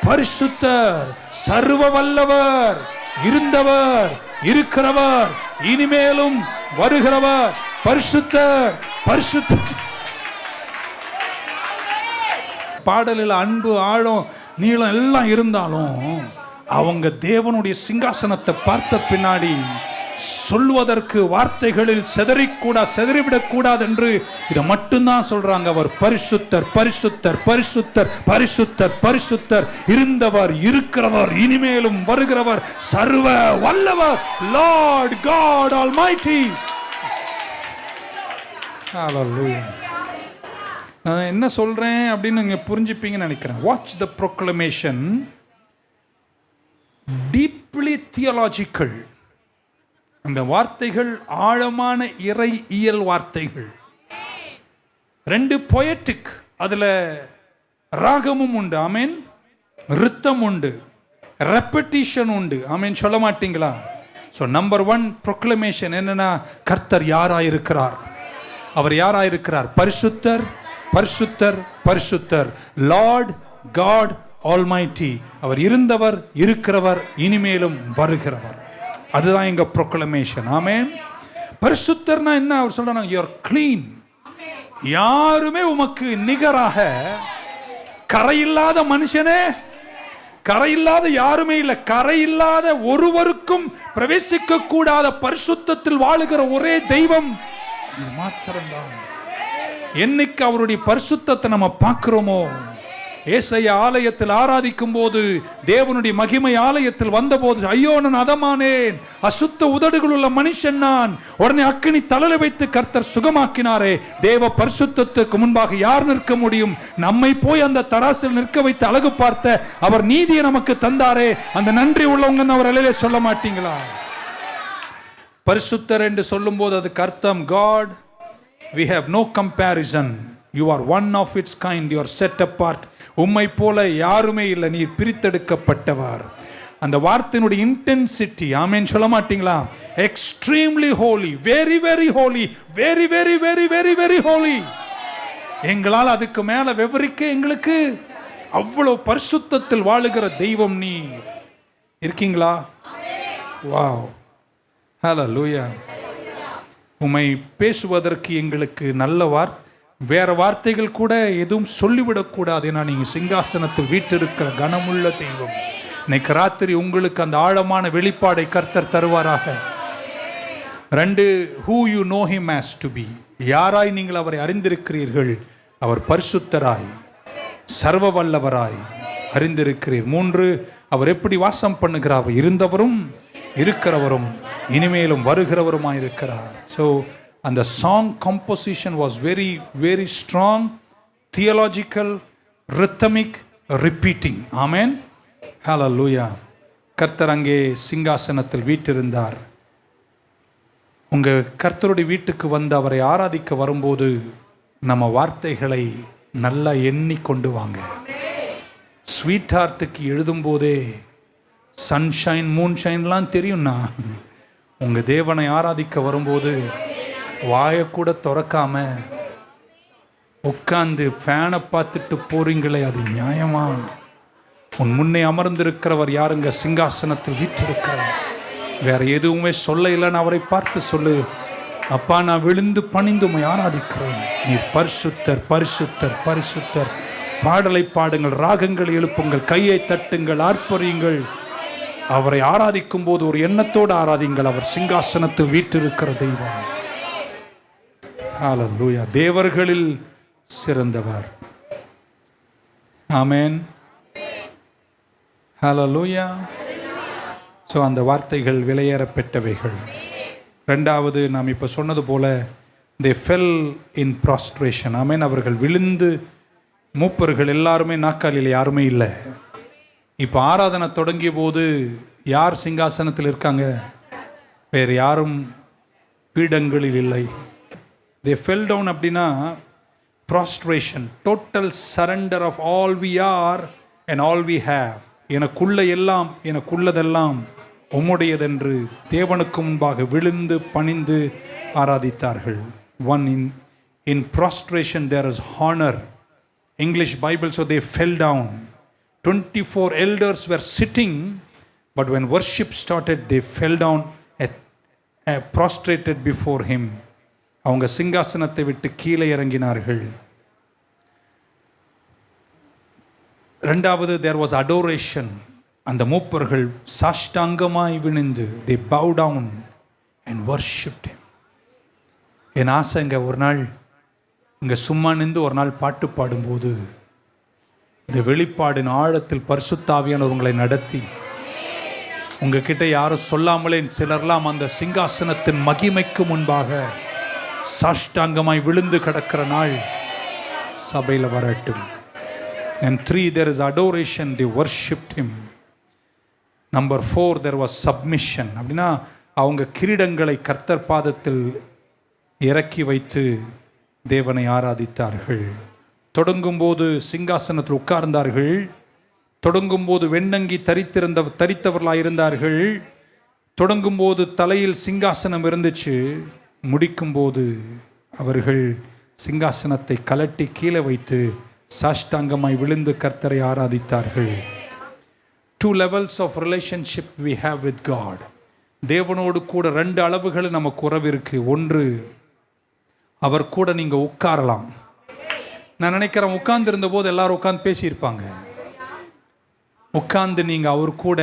பரிசுத்தர், சர்வ வல்லவர், இருந்தவர் இருக்கிறவர் இனிமேலும் வருகிறவர், பரிசுத்தர் பரிசுத்தர். பாடலில் அன்பு ஆழம் நீளம் எல்லாம் இருந்தாலும் அவங்க தேவனுடைய சிங்காசனத்தை பார்த்த பின்னாடி சொல்வதற்கு வார்த்தைகளில் செதறிவிடக் கூடாது என்று இதை மட்டும்தான் சொல்றாங்க. அவர் பரிசுத்தர், பரிசுத்தர், பரிசுத்தர், பரிசுத்தர், பரிசுத்தர், இருந்தவர், இருக்கிறவர், இனிமேலும் வருகிறவர், சர்வ வல்லவர், லார்ட் காட் ஆல்மைட்டி. ஹalleluya. நான் என்ன சொல்றேன் அப்படின்னு நீங்க புரிஞ்சுப்பீங்கன்னு நினைக்கிறேன். Watch the proclamation, deeply theological. அந்த வார்த்தைகள் ஆழமான இறை இயல் வார்த்தைகள். 2 பொயட்டிக், அதுல ராகமும் உண்டு, ஆமேன், ரித்தம் உண்டு, ரெப்படிஷன் உண்டு, ஆமேன். சொல்ல மாட்டீங்களா? ஸோ நம்பர் 1 ப்ரொக்ளமேஷன் என்னன்னா, கர்த்தர் யாராயிருக்கிறார்? அவர் யாராயிருக்கிறார்? பரிசுத்தர், பரிசுத்தர், பரிசுத்தர், லார்ட் காட் ஆல்மைட்டி. அவர் இருந்தவர், இருக்கிறவர், இனிமேலும் வருகிறவர். அதுதான் எங்க ப்ரொக்ளமேஷன். ஆமென். பரிசுத்தர்னா என்ன? அவர் சொல்றாங்க, யூ ஆர் க்ளீன். யாருமே உமக்கு நிகராக, கரையில்லாத மனுஷனே, கரையில்லாத யாருமே இல்லை, கரையில்லாத ஒருவருக்கும் பிரவேசிக்க கூடாத பரிசுத்தத்தில் வாழுகிற ஒரே தெய்வம் மாத்திரம்தான். என்னைக்கு அவருடைய பரிசுத்தத்தை நம்ம பார்க்கிறோமோ, ஏசாயா ஆலயத்தில் ஆராதிக்கும் போது, தேவனுடைய மகிமை ஆலயத்தில் வந்த போது, ஐயோ நான் அதமானேன், அசுத்த உதடுகள் உள்ள மனுஷன் நான். உடனே அக்கினி தளர வைத்து கர்த்தர் சுகமாக்கினாரே. தேவ பரிசுத்தத்துக்கு முன்பாக யார் நிற்க முடியும்? நம்மை போய் அந்த தராசில் நிற்க வைத்து அழகு பார்த்த அவர் நீதியை நமக்கு தந்தாரே. அந்த நன்றி உள்ளவங்க அவர் அலையிலே சொல்ல மாட்டீங்களா? பரிசுத்தர் என்று சொல்லும் போது அதுக்கு அர்த்தம், God, we have no comparison, you are one of its kind, you are set apart. உம்மை போல யாருமே இல்லை, நீர் பிரித்தெடுக்கப்பட்டவர். அந்த வார்த்தையினுடைய இன்டென்சிட்டி, ஆமென் சொல்ல மாட்டீங்களா? Extremely holy, very very holy, very very very very very holy. எங்களால் அதுக்கு மேல விவரிக்க எங்களுக்கு அவ்வளவு பரிசுத்தத்தில் வாழுகிற தெய்வம் நீர் இருக்கீங்களா? வாவ், ஹல்லேலூயா. உம்மை பேசுவதற்கு எங்களுக்கு நல்ல வேற வார்த்தைகள் கூட எதுவும் சொல்லிவிடக்கூடாது. ஏன்னா நீங்க சிங்காசனத்தில் வீற்றிருக்கிற கனமுள்ள தெய்வம். இன்னைக்கு ராத்திரி உங்களுக்கு அந்த ஆழமான வெளிப்பாடை கர்த்தர் தருவாராக. 2, who you know him as to be, யாராய் நீங்கள் அவரை அறிந்திருக்கிறீர்கள்? அவர் பரிசுத்தராய், சர்வ வல்லவராய் அறிந்திருக்கிறீர். 3, அவர் எப்படி வாசம் பண்ணுகிறார்? இருந்தவரும், இருக்கிறவரும், இனிமேலும் வருகிறவருமாயிருக்கிறார். ஸோ அந்த song composition was very very strong, theological, rhythmic, repeating. Amen, hallelujah. கர்த்தர் அங்கே சிங்காசனத்தில் வீற்றிருந்தார். உங்க கர்த்தருடைய வீட்டுக்கு வந்து அவரை ஆராதிக்க வரும்போது நம்ம வார்த்தைகளை நல்லா எண்ணி கொண்டு வாங்க. ஸ்வீட் ஹார்ட்டுக்கு எழுதும் போதே சன்ஷைன் மூன்ஷைன்லாம் தெரியும்னா, உங்க தேவனை ஆராதிக்க வரும்போது வாயை கூட திறக்காம உட்கார்ந்து ஃபேனை பார்த்துட்டு போறீங்களே, அது நியாயமா? உன் முன்னே அமர்ந்திருக்கிறவர் யாருங்க? சிங்காசனத்தில் வீற்றிருக்கிறவர். வேற எதுவுமே சொல்ல இல்லைன்னு அவரை பார்த்து சொல்லு, அப்பா நான் விழுந்து பணிந்து உம்மை ஆராதிக்கிறேன். நீர் பரிசுத்தர், பரிசுத்தர், பரிசுத்தர். பாடலை பாடுங்கள், ராகங்களை எழுப்புங்கள், கையை தட்டுங்கள், ஆர்ப்பரியுங்கள். அவரை ஆராதிக்கும் போது ஒரு எண்ணத்தோடு ஆராதிங்கள். அவர் சிங்காசனத்தில் வீற்றிருக்கிற தெய்வம். ஹல்லேலூயா. தேவர்களில் சிறந்தவர். ஆமென், ஹல்லேலூயா. ஸோ அந்த வார்த்தைகள் விலையேறப்பெற்றவைகள். 2வது, நாம் இப்போ சொன்னது போல, they fell in prostration. ஆமென். அவர்கள் விழுந்து, மூப்பர்கள் எல்லாருமே நாற்காலியில் யாருமே இல்லை. இப்போ ஆராதனை தொடங்கிய போது யார் சிங்காசனத்தில் இருக்காங்க? வேறு யாரும் பீடங்களில் இல்லை. they fell down அப்படின்னா prostration, total surrender of all we are and all we have. எனக்குள்ள எல்லாம், எனக்குள்ளதெல்லாம் உம்முடையதென்று தேவனுக்கு முன்பாக விழுந்து பணிந்து ஆராதித்தார்கள். in prostration there is honor. English Bible, so they fell down. 24 elders were sitting, but when worship started they fell down prostrated before him. அவங்க சிங்காசனத்தை விட்டு கீழே இறங்கினார்கள். 2வது, there was adoration. அந்த மூப்பர்கள் சாஷ்டாங்கமாய் விழுந்து, they bow down. and worshipped him. என் ஆசை இங்கே ஒரு நாள் இங்கே சும்மா நின்று ஒரு நாள் பாட்டு பாடும்போது இந்த வெளிப்பாடின் ஆழத்தில் பரிசுத்த ஆவியானவர் உங்களை நடத்தி உங்ககிட்ட யாரும் சொல்லாமலே சிலர்லாம் அந்த சிங்காசனத்தின் மகிமைக்கு முன்பாக சாஷ்டாங்கமாய் விழுந்து கிடக்கிற நாள் சபையில் வரட்டும். And 3, there is adoration, they worshipped him. Number 4, there was submission. அப்படின்னா அவங்க கிரீடங்களை கர்த்தர் பாதத்தில் இறக்கி வைத்து தேவனை ஆராதித்தார்கள். தொடங்கும்போது சிங்காசனத்தில் உட்கார்ந்தார்கள். தொடங்கும்போது வெண்ணங்கி தரித்தவர்களாயிருந்தார்கள். தொடங்கும்போது தலையில் சிங்காசனம் இருந்துச்சு. முடிக்கும்போது அவர்கள் சிங்காசனத்தை கலட்டி கீழே வைத்து சாஷ்டாங்கமாய் விழுந்து கர்த்தரை ஆராதித்தார்கள். 2 levels of relationship we have with God. தேவனோடு கூட 2 அளவுகள் நமக்கு உறவு இருக்கு. ஒன்று, அவர் கூட நீங்கள் உட்காரலாம். நான் நினைக்கிறேன் உட்கார்ந்து இருந்த போது எல்லாரும் உட்கார்ந்து பேசியிருப்பாங்க. உட்கார்ந்து நீங்கள் அவர் கூட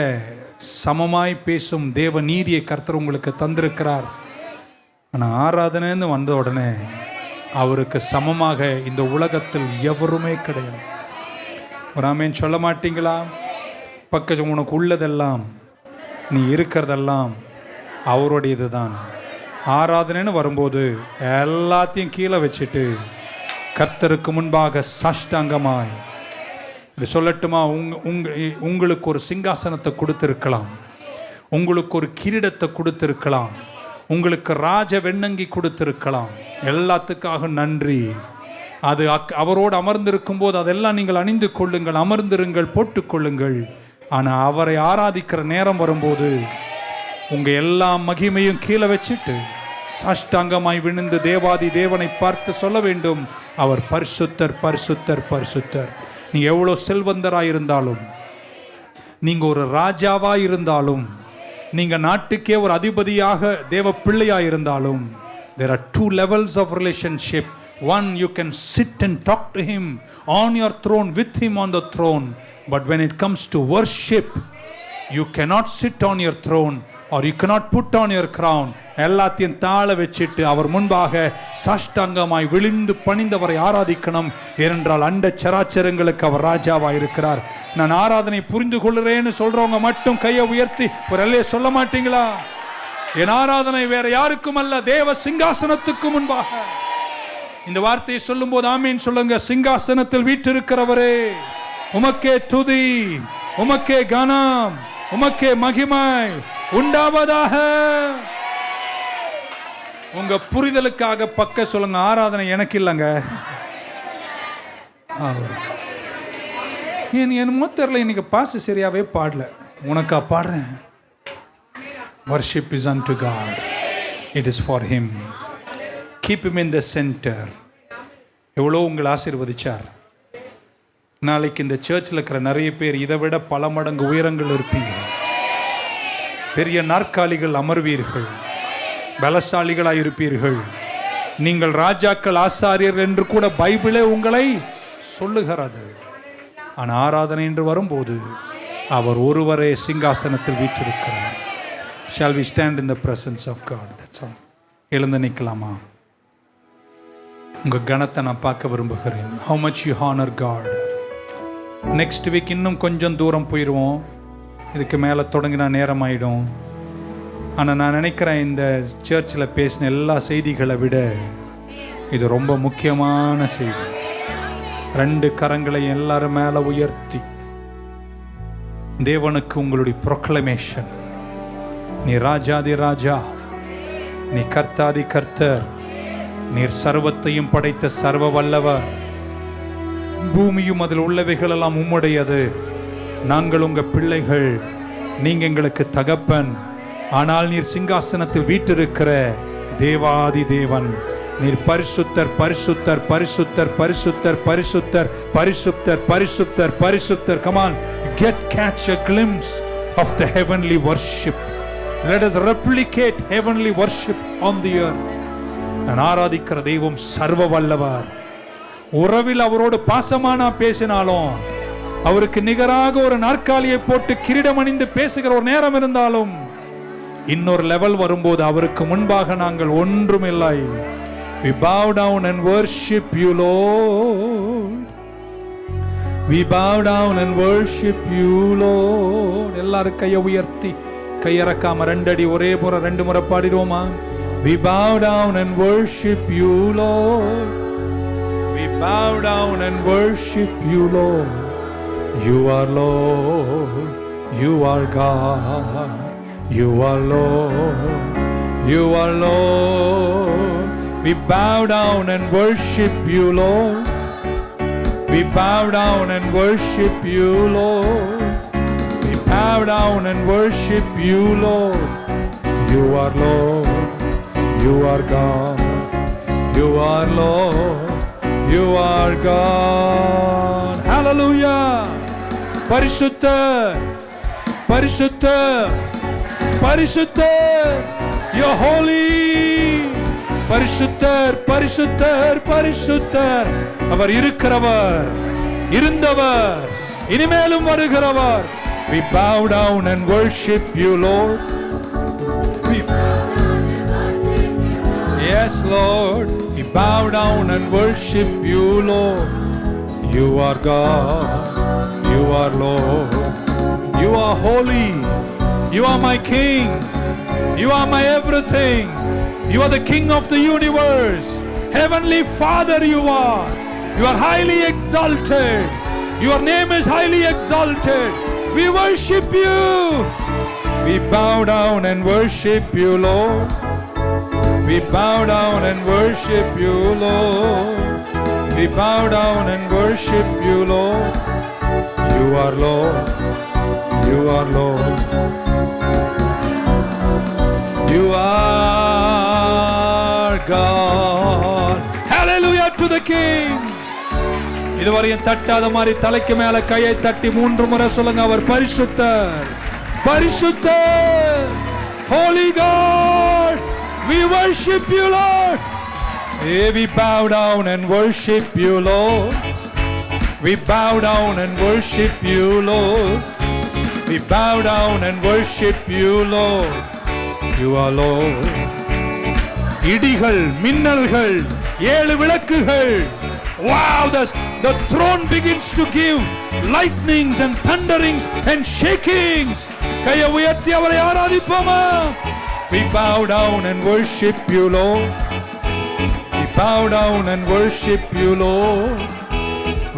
சமமாய் பேசும் தேவ நீதியை கர்த்தர் உங்களுக்கு தந்திருக்கிறார். ஆனால் ஆராதனைன்னு வந்த உடனே அவருக்கு சமமாக இந்த உலகத்தில் எவருமே கிடையாது. ஒரு ஆமேன் சொல்ல மாட்டீங்களா? பக்கம் உனக்கு உள்ளதெல்லாம் நீ இருக்கிறதெல்லாம் அவருடையது தான். ஆராதனைன்னு வரும்போது எல்லாத்தையும் கீழே வச்சுட்டு கர்த்தருக்கு முன்பாக சாஷ்டாங்கமாய் இப்படி சொல்லட்டுமா, உங்களுக்கு ஒரு சிங்காசனத்தை கொடுத்திருக்கலாம், உங்களுக்கு ஒரு கிரீடத்தை கொடுத்திருக்கலாம், உங்களுக்கு ராஜ வெண்ணங்கி கொடுத்திருக்கலாம். எல்லாத்துக்காக நன்றி. அது அவரோடு அமர்ந்திருக்கும் போது அதெல்லாம் நீங்கள் அணிந்து கொள்ளுங்கள், அமர்ந்திருங்கள், போட்டுக்கொள்ளுங்கள். ஆனால் அவரை ஆராதிக்கிற நேரம் வரும்போது உங்கள் எல்லா மகிமையும் கீழே வச்சுட்டு சாஷ்டாங்கமாய் விழுந்து தேவாதி தேவனை பார்த்து சொல்ல வேண்டும், அவர் பரிசுத்தர், பரிசுத்தர், பரிசுத்தர். நீங்கள் எவ்வளோ செல்வந்தராக இருந்தாலும், நீங்கள் ஒரு ராஜாவாக இருந்தாலும், நீங்கள் நாட்டுக்கே ஒரு அதிபதியாக தேவ பிள்ளையாக இருந்தாலும், there are 2 levels of relationship. One, you can sit and talk to him on your throne, with him on the throne. But when it comes to worship, you cannot sit on your throne or you cannot put on your crown. எல்லாத்தையும் தாழ வச்சிட்டு அவர் முன்பாக சாஷ்டாங்கமாய் விழுந்து பணிந்தவரை ஆராதிக்கணும். ஏனென்றால் அண்ட சராச்சரங்களுக்கு அவர் ராஜாவாக இருக்கிறார். நான் ஆராதனை புரிந்து கொள்ளுறேன்னு சொல்றவங்க மட்டும் கையை உயர்த்தி ஒரு அல்லையே சொல்ல மாட்டீங்களா? என் ஆராதனை வேற யாருக்கும் அல்ல, தேவ சிங்காசனத்துக்கு முன்பாக. இந்த வார்த்தையை சொல்லும் போது ஆமீன் சொல்லுங்க. சிங்காசனத்தில் வீற்றிருக்கிறவரே, உமக்கே துதி, உமக்கே கனம், உமக்கே மகிமை உண்டாவதாக. உங்க புரிதலுக்காக பக்க சொல்லுங்க, ஆராதனை எனக்கு இல்லைங்க. என் மூத்தரில் இன்னைக்கு பாசு சரியாவே பாடல, உனக்கா பாடுறேன். Worship is unto God. It is for him. Keep him in the center. எவ்வளோ உங்களை ஆசீர்வதிச்சார். நாளைக்கு இந்த சர்ச்சில் இருக்கிற நிறைய பேர் இதை விட பல மடங்கு உயரங்கள் இருப்பீங்க. பெரிய நாற்காலிகள் அமர்வீர்கள், பலசாலிகளாக இருப்பீர்கள். நீங்கள் ராஜாக்கள், ஆசாரியர்கள் என்று கூட பைபிளே உங்களை சொல்லுகிறது. ஆனால் ஆராதனை என்று வரும்போது அவர் ஒருவரே சிங்காசனத்தில் வீற்றிருக்கிறார். Shall we stand in the presence of God? That's all. எழுந்து நிற்கலாமா? உங்கள் கணத்தை நான் பார்க்க விரும்புகிறேன். How much you honor God. Next week இன்னும் கொஞ்சம் தூரம் போயிடுவோம். இதுக்கு மேலே தொடங்கினா நேரம் ஆகிடும். ஆனால் நான் நினைக்கிறேன் இந்த சர்ச்சில் பேசின எல்லா செய்திகளை விட இது ரொம்ப முக்கியமான செய்தி. 2 கரங்களை எல்லாரும் மேலே உயர்த்தி தேவனுக்கு உங்களுடைய ப்ரொக்ளமேஷன். நீ ராஜாதி ராஜா, நீ கர்த்தாதி கர்த்தர், நீர் சர்வத்தையும் படைத்த சர்வ வல்லவர், பூமியும் அதில் உள்ளவைகள் எல்லாம் உம்முடையது, நாங்கள் உங்க பிள்ளைகள், நீங்க எங்களுக்கு தகப்பன். ஆனால் நீர் சிங்காசனத்தில் வீற்றிருக்கிற தேவாதி தேவன், நீர் பரிசுத்தர், பரிசுத்தர், பரிசுத்தர், பரிசுத்தர், பரிசுத்தர், பரிசுத்தர், பரிசுத்தர், பரிசுத்தர். Come on, catch a glimpse of the heavenly worship. Let us replicate heavenly worship on the earth. நான் ஆராதிக்கிற தெய்வம் சர்வ வல்லவர். உறவில் அவரோடு பாசமானா பேசினாலும், அவருக்கு நிகராக ஒரு நாற்காலியை போட்டு கிரீடம் அணிந்து பேசுகிற ஒரு நேரம் இருந்தாலும், இன்னொரு லெவல் வரும்போது அவருக்கு முன்பாக நாங்கள் ஒன்றுமில்லை. We bow down and worship you, Lord. We bow down and worship you, Lord. எல்லாரும் கையை உயர்த்தி கையறக்காம 2 அடி ஒரே முறை 2 முறை பாடிடுவோமா? We bow down and worship you, Lord. We bow down and worship you, Lord. You are Lord, you are God, you are Lord, you are Lord. We bow down and worship you, Lord. We bow down and worship you, Lord. We bow down and worship you, Lord. You are Lord, you are God, you are Lord, you are God. Hallelujah. Parishuttar, Parishuttar, Parishuttar, you're holy. பரிசுத்தர் பரிசுத்தர் பரிசுத்தர். அவர் இருக்கிறவர், இருந்தவர், இனிமேலும் வருகிறவர். We bow down and worship you, Lord. Yes, Lord. We bow down and worship you, Lord. You are God, you are Lord, you are holy, you are my King, you are my everything. You are the King of the universe. Heavenly Father you are. You are highly exalted. Your name is highly exalted. We worship you. We bow down and worship you, Lord. We bow down and worship you, Lord. We bow down and worship you, Lord. You are Lord. You are Lord. You are God. Hallelujah to the King. இதுவரையும் தட்டாத மாதிரி தலைக்கு மேல கையை தட்டி 3 முறை சொல்லுங்க, அவர் பரிசுத்தர் பரிசுத்தர். Holy God, we worship you, Lord. We bow down and worship you, Lord. We bow down and worship you, Lord. We bow down and worship you, Lord. You are Lord. இடிகள், மின்னல்கள், 7 விளக்குகள். Wow, the throne begins to give lightnings and thunderings and shakings. கையை உயர்த்தி அவரை ஆராதிப்போமா? We bow down and worship you, Lord. We bow down and worship you, Lord.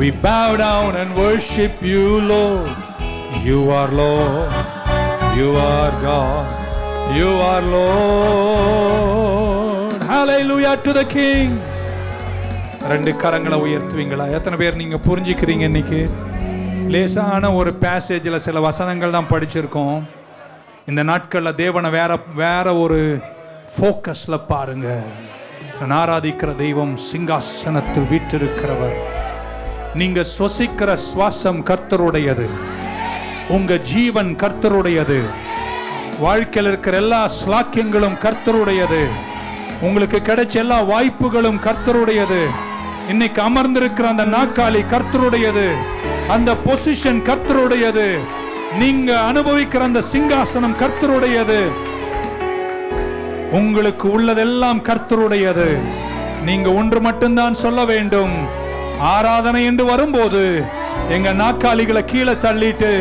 We bow down and worship you, Lord. You are Lord. You are God. You are Lord. Hallelujah to the King. 2 கரங்களை உயர்த்துவீங்களா? எத்தனை பேர் நீங்க புரிஞ்சுக்கிறீங்க? இன்னைக்கு லேசான ஒரு பேசேஜில் சில வசனங்கள் தான் படிச்சிருக்கோம். இந்த நாட்களில் தேவனை வேற ஒரு ஃபோக்கஸில் பாருங்க. நான் ஆராதிக்கிற தெய்வம் சிங்காசனத்தில் வீற்றிருக்கிறவர். நீங்க சுவாசிக்கிற சுவாசம் கர்த்தருடையது. உங்க ஜீவன் கர்த்தருடையது. வாழ்க்கையில் இருக்கிற எல்லா ஸ்லாக்கியங்களும் கர்த்தருடையது. உங்களுக்கு கிடைச்ச எல்லா வாய்ப்புகளும் கர்த்தருடையது. இன்னைக்கு அமர்ந்திருக்கிற அந்த நாற்காலி கர்த்தருடையது. அந்த பொசிஷன் கர்த்தருடையது. நீங்க அனுபவிக்கிற அந்த சிங்காசனம் கர்த்தருடையது. உங்களுக்கு உள்ளதெல்லாம் கர்த்தருடையது. நீங்க ஒன்று மட்டும்தான் சொல்ல வேண்டும். ஆராதனை என்று வரும்போது எங்க நாற்காலிகளை கீழே தள்ளிட்டு,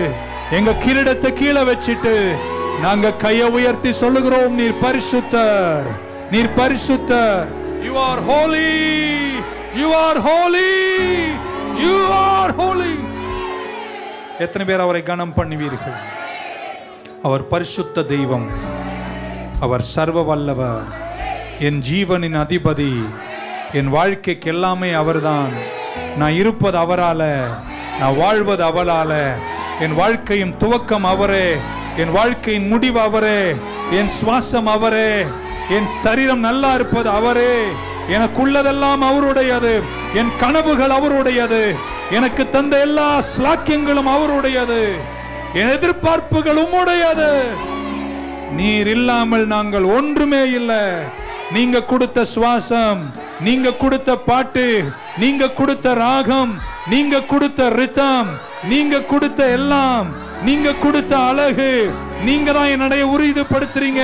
எங்க கிரீடத்தை கீழே வச்சிட்டு நாங்க கையை உயர்த்தி சொல்லுகிறோம், நீர் பரிசுத்தர், நீர் பரிசுத்தர். You are holy, you are holy, you are holy. எத்தனை பேர் அவரை கனம் பண்ணுவீர்கள்? அவர் பரிசுத்த தெய்வம். அவர் சர்வ வல்லவர். என் ஜீவனின் அதிபதி. என் வாழ்க்கைக்கு எல்லாமே அவர்தான். நான் இருப்பது அவரால, நான் வாழ்வது அவரால. என் வாழ்க்கையின் துவக்கம் அவரே, என் வாழ்க்கையின் முடிவு அவரே, என் சுவாசம் அவரே, என் சரீரம் நல்லா இருப்பது அவரே. எனக்குள்ளதெல்லாம் அவருடையது. என் கனவுகள் அவருடையது. எனக்கு தந்த எல்லா ஸ்லாக்கியங்களும் அவருடையது. என் எதிர்பார்ப்புகள் உம்முடையது. நீர் இல்லாமல் நாங்கள் ஒன்றுமே இல்லை. நீங்க கொடுத்த சுவாசம், நீங்க கொடுத்த பாட்டு, நீங்க கொடுத்த ராகம், நீங்க கொடுத்த ரிதம், நீங்க கொடுத்த எல்லாம், நீங்க கொடுத்த அழகு, நீங்க தான் என்னுடைய உறுதிப்படுத்துறீங்க.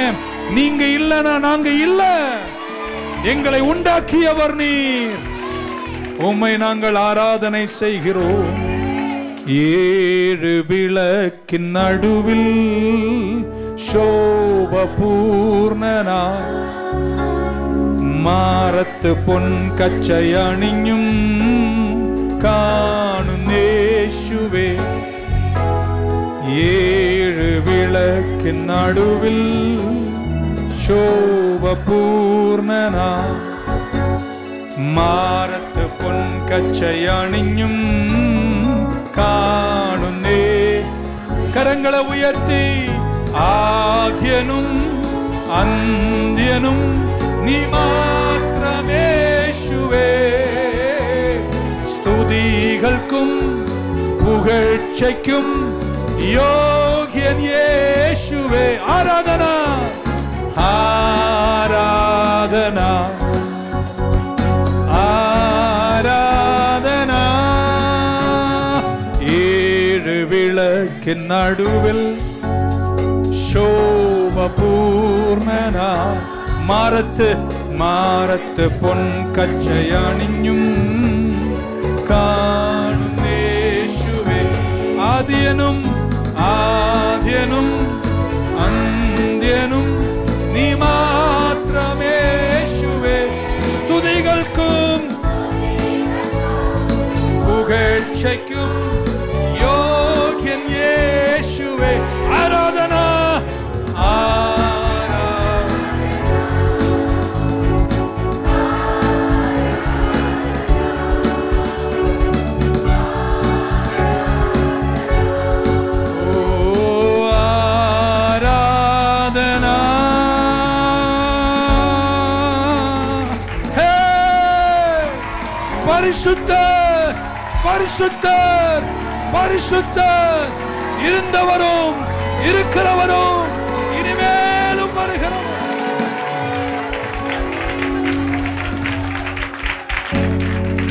நீங்க இல்லைன்னா நாங்க இல்ல. எங்களை உண்டாக்கியவர் நீர். உம்மை நாங்கள் ஆராதனை செய்கிறோம். ஏழு விளக்கின் நடுவில் சோப பூர்ணனாய் மாரத்து பொன் கச்சை அணியும் காணும் இயேசுவே. ஏழு விளக்கின் நடுவில் சோப பூர்ணனாய் மாரத்து பொன் கச்சை அணியும் കാണുന്നേ. കരങ്ങളെ ഉയർത്തി ആദ്യനും അന്ത്യനും നീ മാത്രമേശുവേ. സ്തുതികൾക്കും പുകഴ്ചയ്ക്കും യോഗ്യൻ യേശുവേ. ആരാധന ആരാധന ആരാധന. ഏഴ് വിളക്കിൻ നടുവിൽ ശോഭപൂർണനാ മാറത്ത് പൊൻകച്ചയണിഞ്ഞും കാണുന്നേശുവേ. ആദ്യനും അന്ത്യനും നീ മാത്രമേശുവേ. സ്തുതികൾക്കും പുകഴ്ചയ്ക്കും യോഗ്യൻ യേശുവേ. ആരാധന பரிசுத்தர் பரிசுத்தர் பரிசுத்தர். இருந்தவரும் இருக்கிறவரும் இனிமேலும் வருகிறவர்.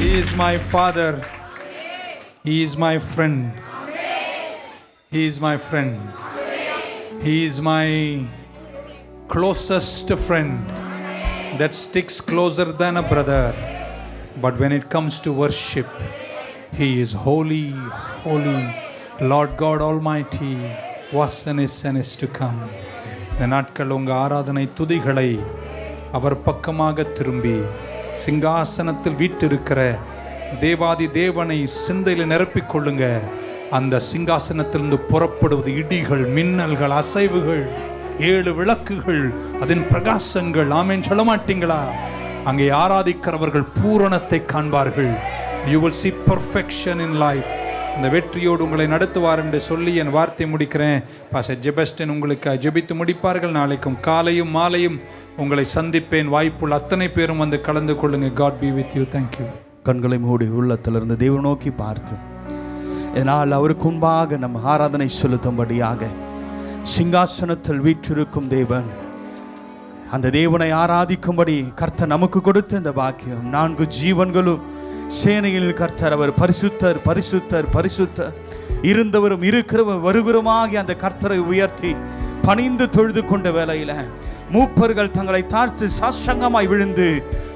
He is my father. He is my friend. He is my friend. He is my closest friend that sticks closer than a brother. But when it comes to worship, He is holy, holy, Lord God Almighty, was and is to come. இந்த நாட்கள் உங்கள் ஆராதனை துதிகளை அவர் பக்கமாக திரும்பி சிங்காசனத்தில் வீற்றிருக்கிற தேவாதி தேவனை சிந்தையில் நிரப்பிக் கொள்ளுங்க. அந்த சிங்காசனத்திலிருந்து புறப்படுவது இடிகள், மின்னல்கள், அசைவுகள், 7 விளக்குகள், அதன் பிரகாசங்கள். ஆமென் சொல்ல மாட்டீங்களா? அங்கே ஆராதிக்கிறவர்கள் பூரணத்தை காண்பார்கள். You will see perfection in life. அந்த வெற்றியோடு உங்களை நடத்துவார் என்று சொல்லி என் வார்த்தை முடிக்கிறேன். பாஸ்டர் ஜெபஸ்டன் உங்களுக்கு ஜெபித்து முடிப்பார்கள். நாளைக்கும் காலையும் மாலையும் உங்களை சந்திப்பேன். வாய்ப்புள்ள அத்தனை பேரும் வந்து கலந்து கொள்ளுங்க. God be with you. Thank you. கண்களை மூடி உள்ளத்திலிருந்து தேவனை நோக்கி பார்த்து இதனால் அவருக்கு முன்பாக நம்ம ஆராதனை செலுத்தும்படியாக சிங்காசனத்தில் வீற்றிருக்கும் தேவன், அந்த தேவனை ஆராதிக்கும்படி கர்த்தர் நமக்கு கொடுத்த இந்த பாக்கியம். 4 ஜீவன்களும் சேனையில் கர்த்தர் அவர் பரிசுத்தர் பரிசுத்தர் பரிசுத்தர். இருந்தவரும் இருக்கிறவரும் வருகிறவருமாகி அந்த கர்த்தரை உயர்த்தி பணிந்து தொழுது கொண்ட வேளையில மூப்பர்கள் தங்களை தாழ்த்து சாஷ்டாங்கமாய் விழுந்து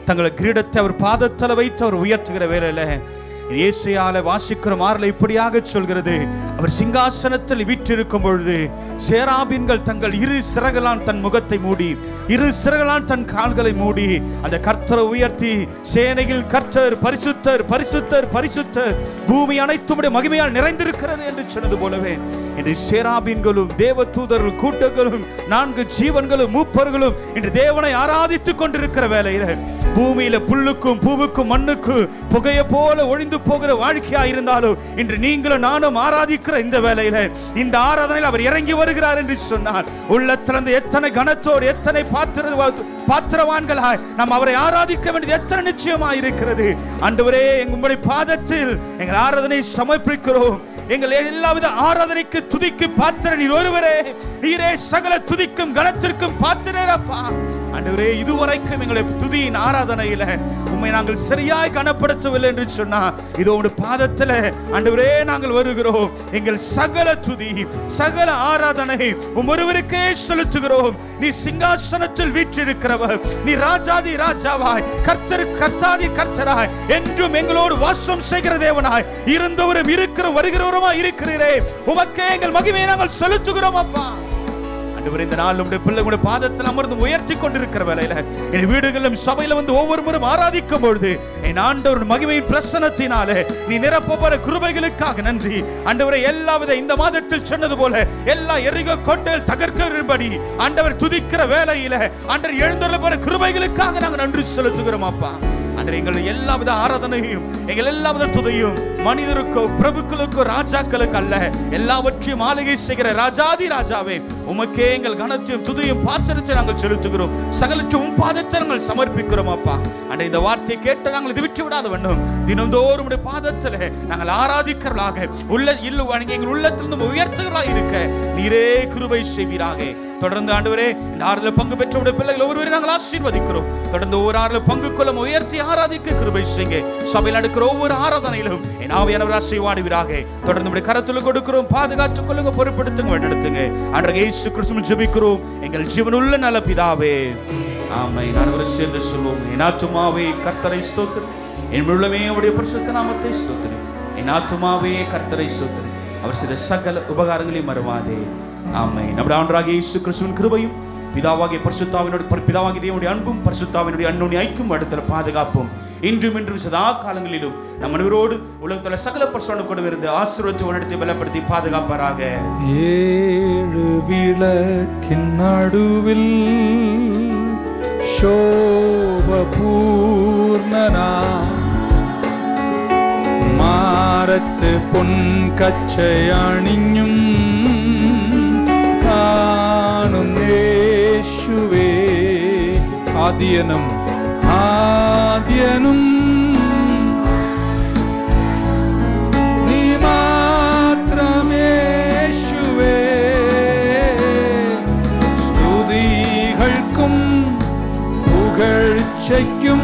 தங்கள் கிரீடத்தை அவர் பாதத்தில் வைத்து அவர் உயர்த்துகிற வேளையில ஏசாயால வாசிக்கிற மாறல இப்படியாக சொல்கிறது, அவர் சிங்காசனத்தில் வீற்றிருக்கும் பொழுது சேராபீன்கள் தங்கள் 2 சிறகளால் தன் முகத்தை மூடி 2 சிறகளால் தன் கால்களை மூடி அந்த கர்த்தரை உயர்த்தி சேனையில் கர்த்தர் பரிசுத்தர் பரிசுத்தர் பரிசுத்தர், பூமி அனைத்தும் மகிமையால் நிறைந்திருக்கிறது என்று சொன்னது போலவே இன்று சேராபீன்களும் தேவ தூதர்கள் கூட்டங்களும் 4 ஜீவன்களும் மூப்பர்களும் இன்று தேவனை ஆராதித்துக் கொண்டிருக்கிற வேளையில பூமியில புல்லுக்கும் பூவுக்கும் மண்ணுக்கும் புகையை போல ஒழிந்து போகிற வாழ்க்கையா இருந்தாலும் இன்று நீங்களும் நானும் ஆராதிக்கிற இந்த வேளையில இந்த ஆராதனையில் அவர் இறங்கி வருகிறார் என்று சொன்னார். உள்ளத்திலிருந்து எத்தனை கனத்தோடு எத்தனை பாத்திரவான்களாய் நாம் அவரை ஆராதிக்க வேண்டியது எத்தனை நிச்சயமாய் இருக்கிறது. ஆண்டவரே, உங்களுடைய பாதத்தில் எங்கள் ஆராதனை சமர்ப்பிக்கிறோம். எங்கள் எல்லாவித ஆராதனைக்கு துதிக்கு பாத்திர நீர் ஒருவரே. நீரே சகல துதிக்கும் கனத்திற்கும் பாத்திரப்பா. ஆண்டவரே, இதுவரைக்கும் எங்களுடைய துதியின் ஆராதனையில உம்மை நாங்கள் சரியாய் கனப்படுத்தவில்லை என்று சொன்னா, இதோ உம்முடைய பாதத்துல ஆண்டவரே நாங்கள் வருகிறோம். எங்கள் சகல துதி சகல ஆராதனை ஒருவருக்கே செலுத்துகிறோம். நீ சிங்காசனத்தில் வீற்றிருக்கிறவர், நீ ராஜாதி ராஜாவாய் கர்த்தாதி கர்த்தராய் என்றும் எங்களோடு வாசம் செய்கிற தேவனாய் இருந்தவரும் இருக்கிற வருகிறவருமாய் இருக்கிறீரே. உமக்கே எங்கள் மகிமையை நாங்கள் செலுத்துகிறோம் அப்பா. இந்த நாள் உடைய பிள்ளைகளுடைய பாதத்தில் அமர்ந்து உயர்த்தி கொண்டிருக்கிற வேளையில என் வீடுகளிலும் சபையில வந்து ஒவ்வொருவரும் ஆராதிக்கும் பொழுது என் ஆண்டவர் மகிமையின் பிரசன்னத்தினாலே நீ நிரப்பப்பட கிருபைகளுக்காக நன்றி ஆண்டவரே. எல்லாவித இந்த மாதத்தில் சொன்னது போல எல்லா எரிகோ கோட்டையில் தகர்க்கிறபடி ஆண்டவர் துதிக்கிற வேளையில ஆண்டவர் எழுந்தருளப்பட கிருபைகளுக்காக நாங்கள் நன்றி செலுத்துகிறோம் அப்பா. அன்று எங்கள் எல்லாவித ஆராதனையும் எங்கள் எல்லாவித துதையும் மனிதருக்கோ பிரபுக்களுக்கோ ராஜாக்களுக்கு அல்ல, எல்லாவற்றையும் ஆளுகை செய்கிற ராஜாதி ராஜாவே உமக்கே எங்கள் கனத்தையும் துதையும் பாத்திரத்தை நாங்கள் செலுத்துகிறோம். சகலற்றும் பாதத்தை நாங்கள் சமர்ப்பிக்கிறோம் அப்பா. அன்று இந்த வார்த்தையை கேட்டு நாங்கள் இது விட்டு விடாத வேண்டும். தினந்தோறும் பாதத்தில் நாங்கள் ஆராதிக்கிறவர்களாக எங்கள் உள்ளத்திலிருந்து உயர்த்துகளாக இருக்க நீரே கிருபை செய்வீராக. தொடர்ந்து ஆண்டவரே இந்த ஆறுதல் பங்கு பெற்ற பிள்ளைகள் ஒவ்வொருவரை நாங்கள் ஆசீர்வதிக்கிறோம். தொடர்ந்து ஒவ்வொரு ஆறுதல் பங்கு கொள்ளும் உயர்த்தி ஆராதிக்க கிருபை செய்யுங்க. சபையில் நடக்கிற ஒவ்வொரு ஆராதனையிலும் என் ஆவியானவர் ஆசீர்வாடுவீராக. தொடர்ந்து கரத்தில் கொடுக்கிறோம், பாதுகாத்துக் கொள்ளுங்க, பொறுப்படுத்துங்க, வழிநடத்துங்க. ஆண்டவரே இயேசு கிறிஸ்துவில் ஜெபிக்கிறோம் எங்கள் ஜீவனுள்ள நல்ல பிதாவே, ஆமென். அனைவரும் சேர்ந்து சொல்வோம். என் ஆத்துமாவே கர்த்தரை ஸ்தோத்திரி, என் உள்ளமே அவருடைய பரிசுத்த நாமத்தை ஸ்தோத்திரி. என் ஆத்துமாவே கர்த்தரை ஸ்தோத்திரி, அவர் செய்த சகல உபகாரங்களையும் மறவாதே. ஆமென். நம்முடைய ஆண்டவராகிய இயேசு கிறிஸ்துவின் கிருபையும் பிதாவாகிய பிதாவாகிய தேவனுடைய அன்பும் பரிசுத்தாவினுடைய அன்னுடைய ஐக்கியம் அடுத்த பாதுகாப்பும் இன்றும் இன்றும் சதா காலங்களிலும் நம் அனைவரோடு உலகத்தில் சகல பரிசுத்தோடு கூட இருந்து ஆசீர்வதித்து வழிநடத்தி பலப்படுத்தி பாதுகாப்பாராக. ஏழு விளக்கின் நடுவில் சோபபூர்ணனா மாரத்து பொன் கச்சை அணிഞ്ഞും കാണും യേശുവേ ആദ്യനും നീ മാത്രമേശുവേ സ്തുതികൾക്കും പുകഴ്ചയ്ക്കും